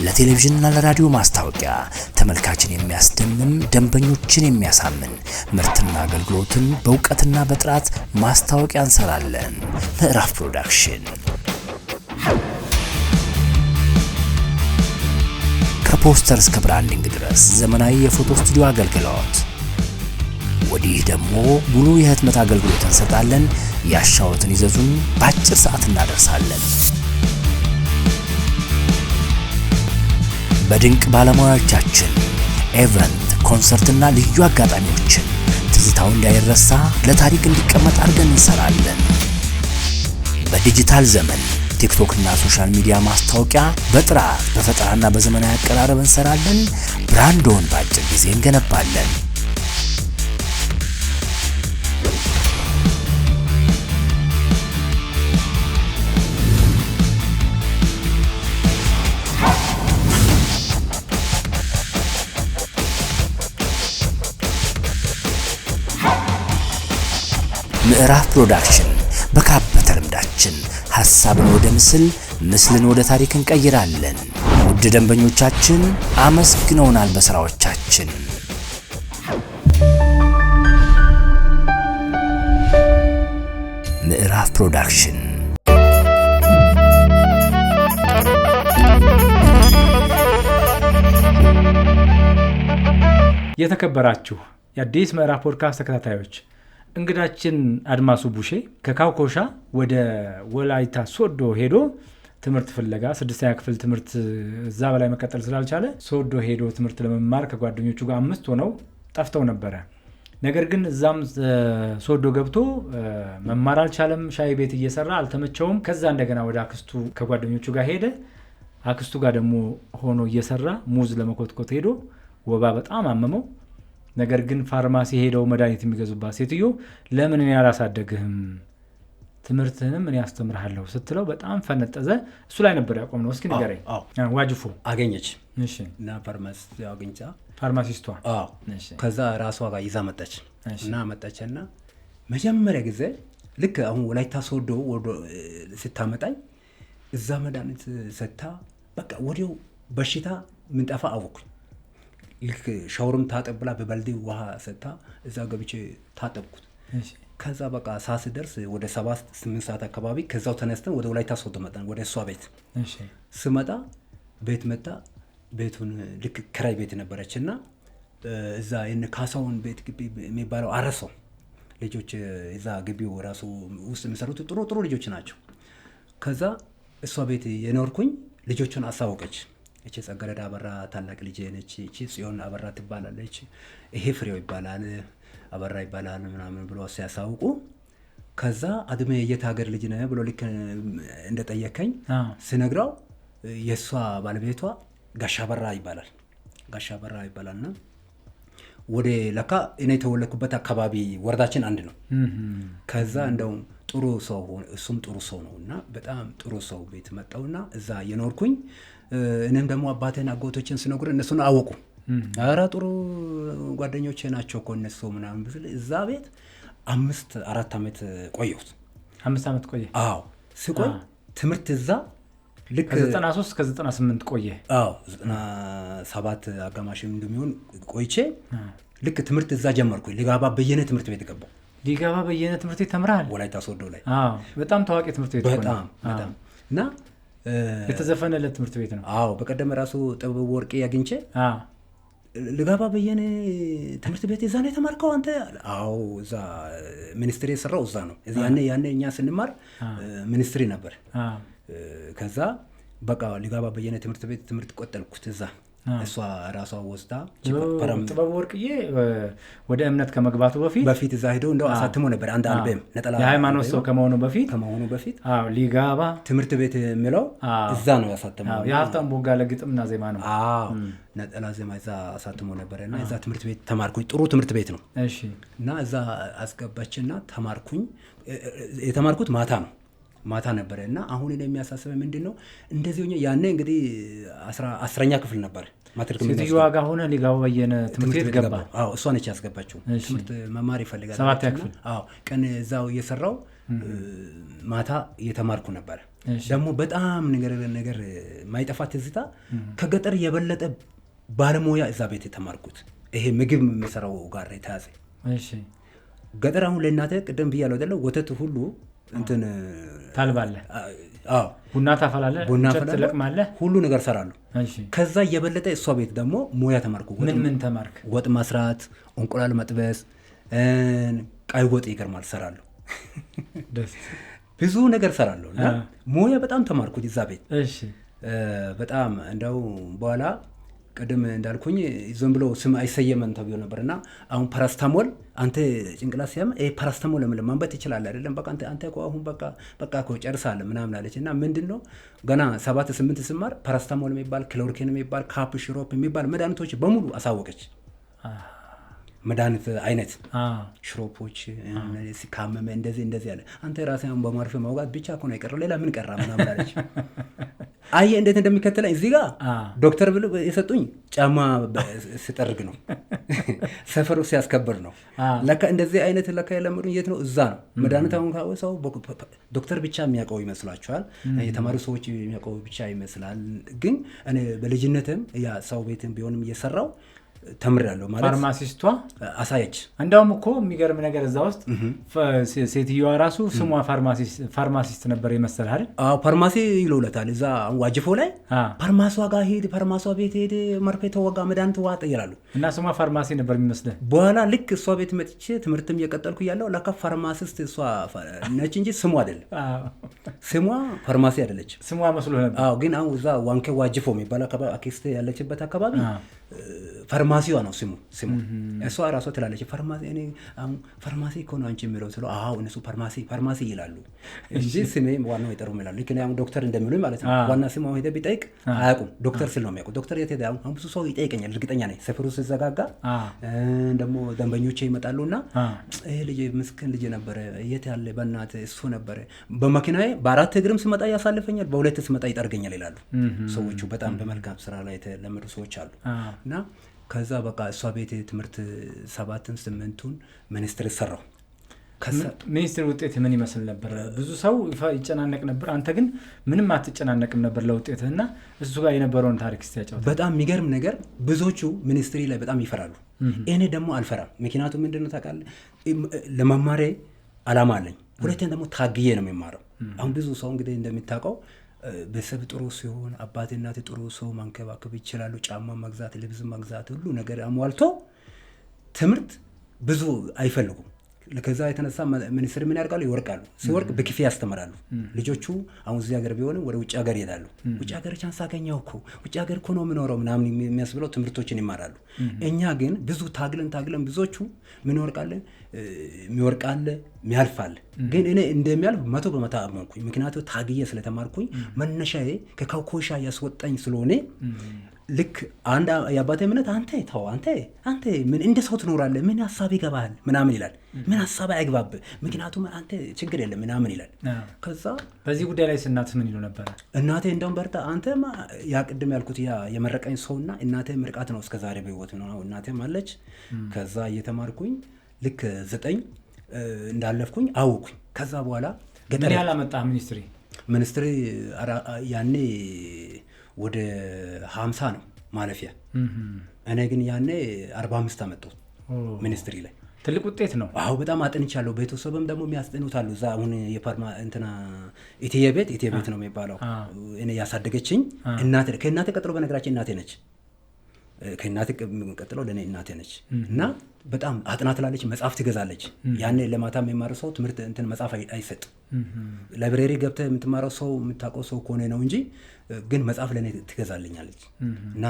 S3: ለቴሌቪዥንና ለራዲዮ ማስታወቂያ ተመልካችን የሚያስደምም፣ ደንበኞችን የሚያሳምን ምርትና አገልግሎትን በእውቀትና በጥራት ማስታወቂያ እንሰራለን። ምዕራፍ ፕሮዳክሽን ከፖስተር እስከ ብራንዲንግ ድረስ ዘመናዊ የፎቶ ስቱዲዮ አገልግሎት። ወዲህ ደግሞ ሙሉ የህትመት አገልግሎት እንሰጣለን። ያሻዎትን ይዘዙን፣ በአጭር ሰዓት እናደርሳለን። በድንቅ ባለሙያዎቻችን ኢቨንት፣ ኮንሰርትና ልዩ አጋጣሚዎችን ትዝታው እንዳይረሳ ለታሪክ እንዲቀመጥ አድርገን እንሰራለን። በዲጂታል ዘመን ቲክቶክ እና ሶሻል ሚዲያ ማስታወቂያ በጥራት በፈጠራና በዘመናዊ አቀራረብ እንሰራለን። ብራንዶን በአጭር ጊዜ እንገነባለን። ምዕራፍ ፕሮዳክሽን በካበተ ልምዳችን ሐሳብን ወደ ምስል፣ ምስልን ወደ ታሪክ እንቀይራለን። ውድ ደንበኞቻችን አመስግነውናል በስራዎቻችን። ምዕራፍ ፕሮዳክሽን
S2: የተከበራችሁ የአዲስ ምዕራፍ ፖድካስት ተከታታዮች፣ እንግዳችን አድማሱ ቡሼ ከካውኮሻ ወደ ወላይታ ሶዶ ሄዶ ትምህርት ፍለጋ 6ኛ ክፍል ትምህርት እዛ በላይ መቀጠል ስላልቻለ ሶዶ ሄዶ ትምህርት ለመማር ከጓደኞቹ ጋር 5 ሆነው ጠፍተው ነበረ። ነገር ግን እዛም ሶዶ ገብቶ መማር አልቻለም። ሻይ ቤት እየሰራ አልተመቸውም። ከዛ እንደገና ወደ አክስቱ ከጓደኞቹ ጋር ሄደ። አክስቱ ጋር ደግሞ ሆኖ እየሰራ ሙዝ ለመኮትኮት ሄዶ ወባ በጣም አመመው። ነገር ግን ፋርማሲ ሄደው መድኃኒት የሚገዙባት ሴትዮ ለምን እኔ አላሳደግህም፣ ትምህርትህንም እኔ አስተምርሃለሁ ስትለው በጣም ፈነጠዘ። እሱ ላይ ነበር ያቆም ነው። እስኪ ንገረኝ። ዋጅፎ
S1: አገኘች
S2: እና
S1: ፋርማሲስቷ ከዛ ራሷ ጋር ይዛ መጣች እና መጣችና መጀመሪያ ጊዜ ልክ አሁን ወላይታ ሶዶ ስታመጣኝ እዛ መድኃኒት ሰታ በቃ ወዲያው በሽታ ምንጠፋ አወኩኝ። ልክ ሻወርም ታጠብ ብላ በባልዲ ውሃ ሰታ እዛ ገብቼ ታጠብኩት። ከዛ በቃ ሳስደርስ ወደ 7-8 ሰዓት አካባቢ ከዛው ተነስተን ወደ ወላይታ ሶዶ መጣን። ወደ እሷ ቤት ስመጣ ቤት መጣ። ቤቱን ልክ ክራይ ቤት ነበረችና እዛ የነ ካሳውን ቤት ግቢ የሚባለው አረሰው ልጆች እዛ ግቢው ራሱ ውስጥ የሚሰሩት ጥሩ ልጆች ናቸው። ከዛ እሷ ቤት የኖርኩኝ ልጆቹን አሳወቀች። እቺ ጸገረዳ አበራ ታላቅ ልጅ ነች፣ እቺ ጽዮን አበራ ትባላለች፣ ይሄ ፍሬው ይባላል፣ አበራ ይባላል ምናምን ብሎ ሲያሳውቁ ከዛ አድሜ የት ሀገር ልጅ ነህ ብሎ ልክ እንደጠየቀኝ ስነግረው የሷ ባለቤቷ ጋሻ በራ ይባላልና ወደ ለካ እኔ የተወለድኩበት አካባቢ ወረዳችን አንድ ነው። ከዛ እንደው ጥሩ ሰው እሱም ጥሩ ሰው ነውና በጣም ጥሩ ሰው ቤት መጣውና እዛ የኖርኩኝ። እኔም ደግሞ አባቴን አጎቶችን ስነግር እነሱን አወቁ። ኧረ ጥሩ ጓደኞቼ ናቸው እኮ እነሱ ምናምን ብለ እዛ ቤት 4 ዓመት ቆየሁት።
S2: 5 ዓመት ቆየ?
S1: አዎ ስቆይ ትምህርት እዛ ልክ
S2: ከ93 እስከ 98 ቆየ።
S1: አዎ 97 አጋማሽ እንደሚሆን ቆይቼ ልክ ትምህርት እዛ ጀመርኩኝ። ሊጋባ በየነ ትምህርት ቤት ገባሁ።
S2: ሊጋባ በየነ ትምህርት ቤት ተምራል?
S1: ወላይታ ሶዶ ላይ።
S2: አዎ በጣም ታዋቂ ትምህርት ቤት ነው።
S1: በጣም እና
S2: የተዘፈነለት ትምህርት ቤት ነው።
S1: አዎ በቀደም ራሱ ጥበብ ወርቄ ያግኝቼ ልጋባ በየነ ትምህርት ቤት እዛ ነው የተማርከው አንተ? አዎ እዛ ሚኒስትሪ የሰራው እዛ ነው። ያኔ እኛ ስንማር ሚኒስትሪ ነበር። ከዛ በቃ ልጋባ በየነ ትምህርት ቤት ትምህርት ቆጠልኩት እዛ። እሷ ራሷ ወስዳ
S2: ጥበብ ወርቅዬ ወደ እምነት ከመግባቱ በፊት
S1: እዛ ሄዶ እንደው አሳትሞ ነበር አንድ አልበም ነጠላ
S2: የሃይማኖት ሰው ከመሆኑ በፊት ሊጋባ
S1: ትምህርት ቤት የሚለው እዛ ነው ያሳተመው።
S2: የሀብታም ቦጋለ ግጥምና ዜማ ነው።
S1: ነጠላ ዜማ እዛ አሳትሞ ነበርና እዛ ትምህርት ቤት ተማርኩኝ። ጥሩ ትምህርት ቤት ነው።
S2: እሺ።
S1: እና እዛ አስገባችና ተማርኩኝ። የተማርኩት ማታ ነው። ማታ ነበረ እና አሁን እኔ የሚያሳስበኝ ምንድን ነው እንደዚህ ሆኜ ያኔ እንግዲህ 10ኛ ክፍል ነበር ማትሪክ
S2: ሴትዮዋ ጋር ሆነ ሊጋው በየነ ትምህርት ቤት ገባ።
S1: አዎ እሷ ነች ያስገባችው። ትምህርት መማር ይፈልጋል
S2: 7ኛ ክፍል።
S1: አዎ ቀን እዛው እየሰራው ማታ እየተማርኩ ነበር። ደግሞ በጣም ነገር ማይጠፋ ትዝታ ከገጠር የበለጠ ባለሙያ እዛ ቤት የተማርኩት ይሄ ምግብ የሚሰራው ጋር የተያዘ።
S2: እሺ
S1: ገጠር አሁን ለእናተ ቅድም ብያለሁ አይደለ? ወተት ሁሉ እንትን
S2: ታልባለህ።
S1: አዎ
S2: ቡና ታፈላለህ፣ እንጨት ትለቅማለህ፣
S1: ሁሉ ነገር ሰራለሁ።
S2: እሺ
S1: ከዛ የበለጠ እሷ ቤት ደግሞ ሙያ ተማርኩ።
S2: ምን ተማርክ?
S1: ወጥ መስራት፣ እንቁላል መጥበስ፣ ቀይ ወጥ ይገርማል ሰራለሁ። ብዙ ነገር ሰራለሁ እና ሙያ በጣም ተማርኩት እዛ ቤት።
S2: እሺ
S1: በጣም እንደው በኋላ ቅድም እንዳልኩኝ ዝም ብሎ ስም አይሰየመን ተብሎ ነበርና አሁን ፓራስታሞል አንተ ጭንቅላት ሲያም ፓራስታሞል ለምን ማንበት ይችላል አይደለም? በቃ አንተ እኮ አሁን በቃ እኮ ጨርሳለህ ምናምን አለች። እና ምንድነው ገና 7 8 ስማር ፓራስታሞል የሚባል ክሎሮኪን የሚባል ካፕ ሽሮፕ የሚባል መድኃኒቶች በሙሉ አሳወቀች። መድኃኒት አይነት ሽሮፖች ሲካመመ እንደዚህ ያለ አንተ ራስህን በማርፌ ማውጋት ብቻ እኮ ነው የቀረው ሌላ ምን ቀራ ምናምን አለች። አየህ እንዴት እንደሚከተለኝ እዚህ ጋር ዶክተር ብሎ የሰጡኝ ጫማ ስጠርግ ነው ሰፈሩ ሲያስከብር ነው። ለካ እንደዚህ አይነት ለካ የለመዱኝ የት ነው? እዛ ነው። መድኃኒት አሁን ሰው ዶክተር ብቻ የሚያውቀው ይመስላችኋል፣ የተማሩ ሰዎች የሚያውቀው ብቻ ይመስላል። ግን እኔ በልጅነትም ያ ሰው ቤትም ቢሆንም እየሰራው ተምሬያለሁ። ማለት
S2: ፋርማሲስቷ
S1: አሳየች።
S2: እንዳውም እኮ የሚገርም ነገር እዛ ውስጥ ሴትዮዋ ራሱ ስሟ ፋርማሲስት ነበር ይመስልህ አይደል?
S1: አዎ ፋርማሲ ይለውለታል እዛ ዋጅፎ ላይ ፋርማሲዋ ጋር ሄድ፣ ፋርማሲዋ ቤት ሄድ፣ መርፌ ተወጋ፣ መድኃኒት ዋጥ ይላሉ
S2: እና ስሟ ፋርማሲ ነበር የሚመስልህ።
S1: በኋላ ልክ እሷ ቤት መጥቼ ትምህርትም እየቀጠልኩ እያለሁ ለካ ፋርማሲስት እሷ ነች እንጂ ስሟ አይደለም። ስሟ ፋርማሲ አይደለች፣
S2: ስሟ መስሎ ነበር።
S1: አዎ ግን አሁን እዛ ዋንኬ ዋጅፎ የሚባል አካባቢ አክስቴ ያለችበት አካባቢ ፋርማሲዋ ነው ስሙ። እሷ ራሷ ትላለች ፋርማሲ። እኔ አሁን ፋርማሲ እኮ ነው አንቺ የሚለው ስለው አዎ እነሱ ፋርማሲ ይላሉ እንጂ ስሜ ዋናው አይጠሩም ይላሉ። ልክ አሁን ዶክተር እንደሚሉኝ ማለት ነው። ዋና ስሙ ሄደ ቢጠይቅ አያውቁም። ዶክተር ስል ነው የሚያውቁ። ዶክተር የት ሄደ? አሁን ብዙ ሰው ይጠይቀኛል፣ እርግጠኛ ነኝ። ሰፈሩ ሲዘጋጋ ደግሞ ደንበኞቼ ይመጣሉና ይሄ ልጅ ምስኪን ልጅ ነበረ የት ያለ በእናትህ እሱ ነበረ በመኪናዬ በ4 እግርም ስመጣ ያሳልፈኛል፣ በ2 ስመጣ ይጠርገኛል ይላሉ ሰዎቹ። በጣም በመልካም ስራ ላይ የተለመዱ ሰዎች አሉ። እና ከዛ በቃ እሷ ቤት ትምህርት 7ን 8ን ሚኒስትር ሰራው።
S2: ሚኒስትር ውጤት ምን ይመስል ነበር? ብዙ ሰው ይጨናነቅ ነበር፣ አንተ ግን ምንም አትጨናነቅም ነበር ለውጤትህ። እና እሱ ጋር የነበረውን ታሪክ እስቲ።
S1: በጣም የሚገርም ነገር ብዙዎቹ ሚኒስትሪ ላይ በጣም ይፈራሉ። እኔ ደግሞ አልፈራም። ምክንያቱም ምንድነው ታውቃለህ? ለመማሬ አላማ አለኝ። ሁለተኛ ደግሞ ታግዬ ነው የሚማረው። አሁን ብዙ ሰው እንግዲህ እንደሚታውቀው ቤተሰብ ጥሩ ሲሆን አባት እናት ጥሩ ሰው ማንከባከብ ይችላሉ። ጫማ መግዛት፣ ልብስ መግዛት፣ ሁሉ ነገር አሟልቶ ትምህርት ብዙ አይፈልጉም። ከዛ የተነሳ ሚኒስትር ምን ያደርጋሉ? ይወርቃሉ። ሲወርቅ በክፍያ ያስተምራሉ። ልጆቹ አሁን እዚህ ሀገር ቢሆንም ወደ ውጭ ሀገር ይሄዳሉ። ውጭ ሀገር ቻንስ አገኘው እኮ ውጭ ሀገር እኮ ነው የምኖረው ምናምን የሚያስብለው ትምህርቶችን ይማራሉ። እኛ ግን ብዙ ታግለን ብዙዎቹ ምን ይወርቃለን? የሚወርቃለ የሚያልፋለ። ግን እኔ እንደሚያልፍ 100% አመንኩኝ። ምክንያቱም ታግዬ ስለተማርኩኝ መነሻዬ ከካውኮሻ ያስወጣኝ ስለሆነ ልክ አንድ የአባቴ እምነት አንተ ምን እንደ ሰው ትኖራለህ፣ ምን ሀሳብ ይገባል ምናምን ይላል። ምን ሀሳብ አይግባብ፣ ምክንያቱም አንተ ችግር የለም ምናምን ይላል። ከዛ
S2: በዚህ ጉዳይ ላይ እናትህ ምን ይሉ ነበር?
S1: እናቴ እንደውም በርታ አንተ ያ ቅድም ያልኩት ያ የመረቀኝ ሰውና እናቴ ምርቃት ነው እስከዛሬ በህይወት ነው። እናቴም አለች። ከዛ እየተማርኩኝ ልክ 9 እንዳለፍኩኝ አወኩኝ። ከዛ በኋላ
S2: ምን ያህል አመጣህ ሚኒስትሪ?
S1: ያኔ ወደ 50 ነው ማለፊያ። እኔ ግን ያኔ 45 አመጣሁ ሚኒስትሪ ላይ።
S2: ትልቅ ውጤት ነው።
S1: አዎ በጣም አጥንቻለሁ። ቤተሰብም ደግሞ የሚያስጠኑታሉ። እዛ አሁን የፓርማ እንትና ኢትዬ ቤት ነው የሚባለው። እኔ ያሳደገችኝ እናቴ፣ ከእናቴ ቀጥሎ በነገራችን እናቴ ነች። ከእናቴ ቀጥሎ ለእኔ እናቴ ነች። እና በጣም አጥና ትላለች፣ መጽሐፍ ትገዛለች። ያኔ ለማታ የሚማረው ሰው ትምህርት እንትን መጽሐፍ አይሰጥ። ላይብሬሪ ገብተህ የምትማረው ሰው የምታውቀው ሰው ከሆነ ነው እንጂ ግን መጽሐፍ ለእኔ ትገዛልኛለች። እና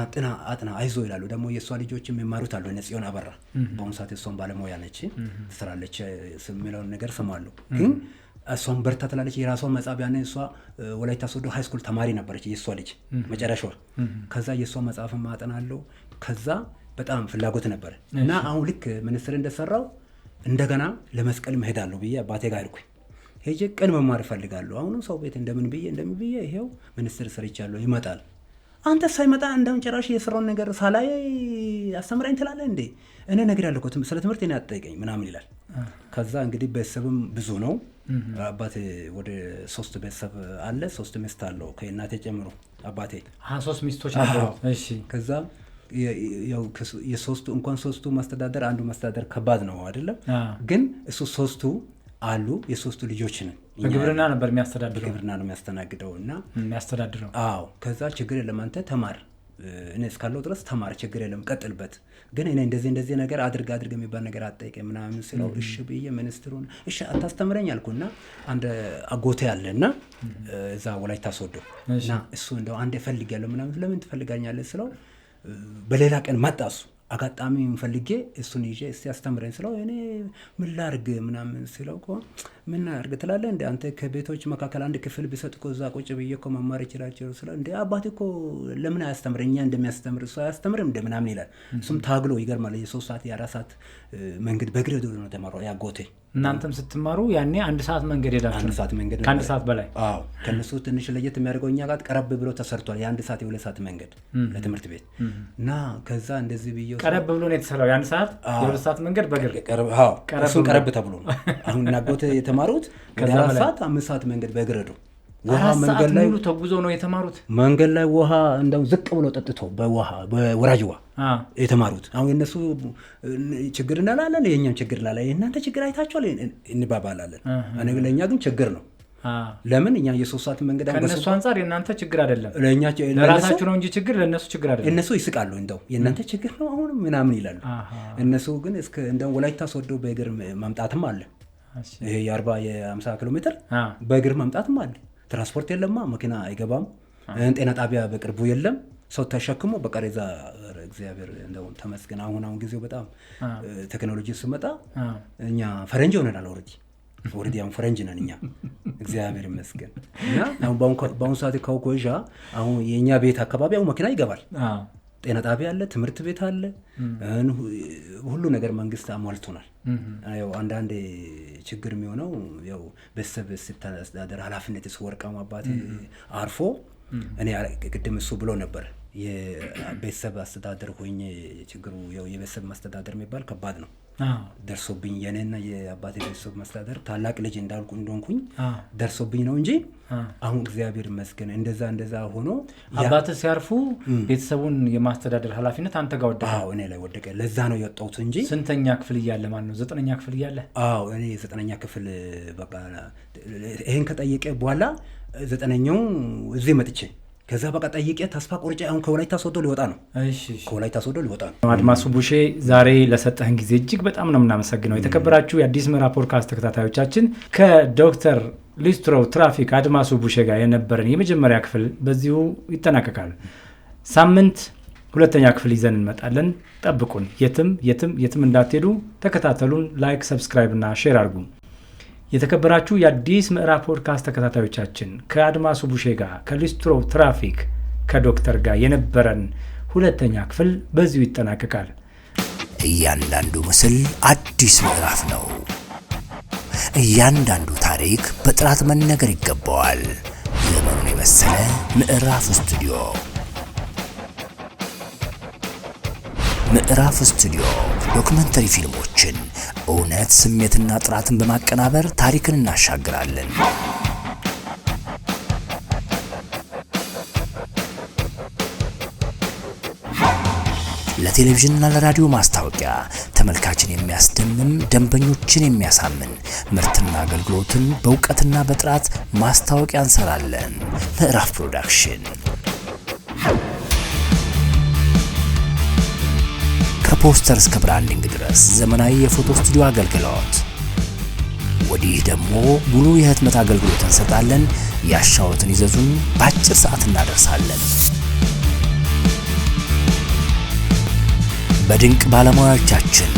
S1: አጥና አይዞ ይላሉ። ደግሞ የእሷ ልጆችም የሚማሩት አሉ። እነ ጽዮን አበራ በአሁኑ ሰዓት እሷን ባለሙያ ነች፣ ትሰራለች የሚለውን ነገር ሰማለሁ። ግን እሷን በርታ ትላለች። የራሷን መጽሐፍ ያኔ እሷ ወላይታ ሶዶ ሃይስኩል ተማሪ ነበረች የእሷ ልጅ መጨረሻዋ። ከዛ የእሷ መጽሐፍ ማጠናለሁ። ከዛ በጣም ፍላጎት ነበር እና አሁን ልክ ሚኒስትር እንደሰራው እንደገና ለመስቀል መሄዳለሁ ብዬ አባቴ ጋር ሄድኩኝ። ሄጄ ቅን መማር እፈልጋለሁ። አሁንም ሰው ቤት እንደምን ብዬ ይሄው ሚኒስትር ሰርቻለሁ ይመጣል። አንተ ሳይመጣ እንደውም ጭራሽ የስራውን ነገር ሳላይ አስተምረኝ ትላለህ እንዴ? እኔ ነገር ያለኮ ስለ ትምህርት እኔ አትጠይቀኝ ምናምን ይላል። ከዛ እንግዲህ ቤተሰብም ብዙ ነው። አባቴ ወደ 3 ቤተሰብ አለ። 3 ሚስት አለው ከእናቴ ጨምሮ አባቴ
S2: 3 ሚስቶች ነበሩ። እሺ
S1: ከዛ ያው የሶስቱ እንኳን 3ቱ ማስተዳደር አንዱ ማስተዳደር ከባድ ነው አይደለም? ግን እሱ 3ቱ አሉ። የ3ቱ ልጆች ነን።
S2: በግብርና ነበር የሚያስተዳድረው።
S1: በግብርና ነው የሚያስተናግደው እና
S2: የሚያስተዳድረው።
S1: አዎ ከዛ ችግር የለም አንተ ተማር፣ እኔ እስካለው ድረስ ተማር፣ ችግር የለም ቀጥልበት፣ ግን እኔ እንደዚህ ነገር አድርግ የሚባል ነገር አትጠይቀኝ ምናምን ስለው እሺ ብዬ ሚኒስትሩን እሺ አታስተምረኝ አልኩና አንድ አጎቴ አለና እዛ ወላይታ ሶዶ እና እሱ እንደው አንድ እፈልጋለሁ ምናምን ለምን ትፈልጋኛለህ ስለው በሌላ ቀን መጣ እሱ አጋጣሚ ፈልጌ እሱን ይዤ እስቲ አስተምረኝ ስለው እኔ ምን ላድርግ ምናምን ስለው እኮ ምን አድርግ ትላለህ እንደ አንተ ከቤቶች መካከል አንድ ክፍል ቢሰጥ እኮ እዛ ቁጭ ብዬ እኮ መማር ይችላል ስለው እንደ አባቴ እኮ ለምን አያስተምረኝ እኛ እንደሚያስተምር እሱ አያስተምርም እንደ ምናምን ይላል። እሱም ታግሎ ይገርማል። የ3 ሰዓት የ4 ሰዓት መንገድ በእግር ሄዶ ነው ተማረው ያጎቴ።
S2: እናንተም ስትማሩ ያኔ 1 ሰዓት መንገድ ሄዳችሁ?
S1: 1 ሰዓት መንገድ
S2: ከ1 ሰዓት በላይ።
S1: አዎ ከነሱ ትንሽ ለየት የሚያደርገው እኛ ጋር ቀረብ ብሎ ተሰርቷል። የ1 ሰዓት የ2 ሰዓት መንገድ ለትምህርት ቤት እና ከዛ እንደዚህ ብዬ
S2: ቀረብ ብሎ ነው የተሰራው። የ1 ሰዓት የ2 ሰዓት መንገድ በእግር
S1: እሱን ቀረብ ተብሎ ነው። አሁን እናጎቴ የተማሩት ከዛ 4 ሰዓት 5 ሰዓት መንገድ በእግር ሄዶ ውሃ መንገድ ላይ
S2: ሙሉ ተጉዞ ነው የተማሩት።
S1: መንገድ ላይ ውሃ እንደው ዝቅ ብሎ ጠጥቶ በወራጅ ውሃ የተማሩት። አሁን የነሱ ችግር እናላለን፣ የኛም ችግር እናላለን። የእናንተ ችግር አይታችኋል እንባባላለን። ለእኛ ግን ችግር ነው። ለምን እኛ የ3 ሰዓት መንገድ
S2: ከነሱ አንፃር የእናንተ ችግር አይደለም፣ ለራሳችሁ ነው እንጂ ችግር ለነሱ ችግር አይደለም።
S1: እነሱ ይስቃሉ እንደው የእናንተ ችግር ነው አሁን ምናምን ይላሉ። እነሱ ግን እስከ እንደው ወላይታ ሶዶ በእግር ማምጣትም አለ። ይሄ የ40 የ50 ኪሎ ሜትር በእግር ማምጣትም አለ። ትራንስፖርት የለማ፣ መኪና አይገባም። ጤና ጣቢያ በቅርቡ የለም። ሰው ተሸክሞ በቀሬዛ እግዚአብሔር እንደው ተመስገን። አሁን ጊዜው በጣም ቴክኖሎጂ ስመጣ እኛ ፈረንጅ ሆነናል። ወርዲ አሁን ፈረንጅ ነን እኛ እግዚአብሔር ይመስገን። እና አሁን በአሁኑ ሰዓት ከውኮዣ አሁን የኛ ቤት አካባቢ አሁን መኪና ይገባል። ጤና ጣቢያ አለ፣ ትምህርት ቤት አለ፣ ሁሉ ነገር መንግስት አሟልቶናል። ያው አንዳንድ ችግር የሚሆነው ያው ቤተሰብ ስታስተዳደር ኃላፊነት ስወርቃም አባቴ አርፎ እኔ ቅድም እሱ ብሎ ነበር የቤተሰብ አስተዳደር ሆኜ ችግሩ ያው የቤተሰብ ማስተዳደር የሚባል ከባድ ነው። ደርሶብኝ የኔና የአባቴ ቤተሰብ ማስተዳደር ታላቅ ልጅ እንደሆንኩኝ ደርሶብኝ ነው እንጂ አሁን እግዚአብሔር ይመስገን እንደዛ ሆኖ
S2: አባቴ ሲያርፉ ቤተሰቡን የማስተዳደር ኃላፊነት አንተ ጋር ወደቀ?
S1: አዎ እኔ ላይ ወደቀ። ለዛ ነው የወጣሁት እንጂ።
S2: ስንተኛ ክፍል እያለ ማለት ነው? 9ኛ ክፍል እያለ?
S1: አዎ እኔ 9ኛ ክፍል በቃ ይሄን ከጠየቀ በኋላ 9ኛው እዚህ መጥቼ ከዛ በቃ ጠይቄ ተስፋ ቆርጬ አሁን ከወላይታ ሶዶ ሊወጣ ነው። እሺ ከወላይታ ሶዶ ሊወጣ ነው።
S2: አድማሱ ቡሼ ዛሬ ለሰጠህን ጊዜ እጅግ በጣም ነው የምናመሰግነው። የተከበራችሁ የአዲስ ምዕራፍ ፖድካስት ተከታታዮቻችን ከዶክተር ሊስትሮ ትራፊክ አድማሱ ቡሼ ጋር የነበረን የመጀመሪያ ክፍል በዚሁ ይጠናቀቃል። ሳምንት 2ኛ ክፍል ይዘን እንመጣለን። ጠብቁን። የትም እንዳትሄዱ ተከታተሉን። ላይክ፣ ሰብስክራይብ እና ሼር አድርጉ። የተከበራችሁ የአዲስ ምዕራፍ ፖድካስት ተከታታዮቻችን ከአድማሱ ቡሼ ጋር ከሊስትሮ ትራፊክ ከዶክተር ጋር የነበረን 2ኛ ክፍል በዚሁ ይጠናቀቃል።
S3: እያንዳንዱ ምስል አዲስ ምዕራፍ ነው። እያንዳንዱ ታሪክ በጥራት መነገር ይገባዋል። ዘመኑን የመሰለ ምዕራፍ ስቱዲዮ ምዕራፍ ስቱዲዮ ዶክመንተሪ ፊልሞችን እውነት፣ ስሜትና ጥራትን በማቀናበር ታሪክን እናሻግራለን። ለቴሌቪዥንና ለራዲዮ ማስታወቂያ ተመልካችን የሚያስደምም፣ ደንበኞችን የሚያሳምን ምርትና አገልግሎትን በእውቀትና በጥራት ማስታወቂያ እንሰራለን። ምዕራፍ ፕሮዳክሽን ከፖስተር እስከ ብራንዲንግ ድረስ ዘመናዊ የፎቶ ስቱዲዮ አገልግሎት። ወዲህ ደግሞ ሙሉ የህትመት አገልግሎት እንሰጣለን። ያሻዎትን ይዘዙን፣ በአጭር ሰዓት እናደርሳለን። በድንቅ ባለሙያዎቻችን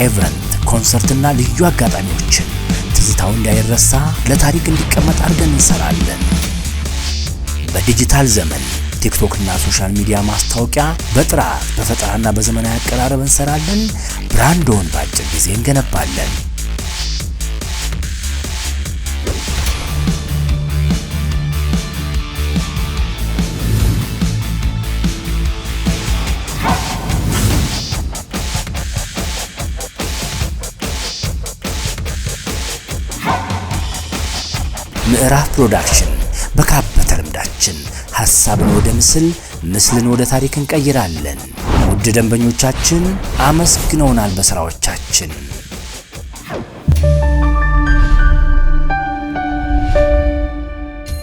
S3: ኢቨንት፣ ኮንሰርትና ልዩ አጋጣሚዎችን ትዝታው እንዳይረሳ ለታሪክ እንዲቀመጥ አድርገን እንሰራለን። በዲጂታል ዘመን ቲክቶክ እና ሶሻል ሚዲያ ማስታወቂያ በጥራት በፈጠራና በዘመናዊ አቀራረብ እንሰራለን። ብራንዶን በአጭር ጊዜ እንገነባለን። ምዕራፍ ፕሮዳክሽን በካበተ ልምዳችን ሐሳብን ወደ ምስል፣ ምስልን ወደ ታሪክ እንቀይራለን። ውድ ደንበኞቻችን አመስግነውናል በስራዎቻችን።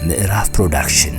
S3: ምዕራፍ ፕሮዳክሽን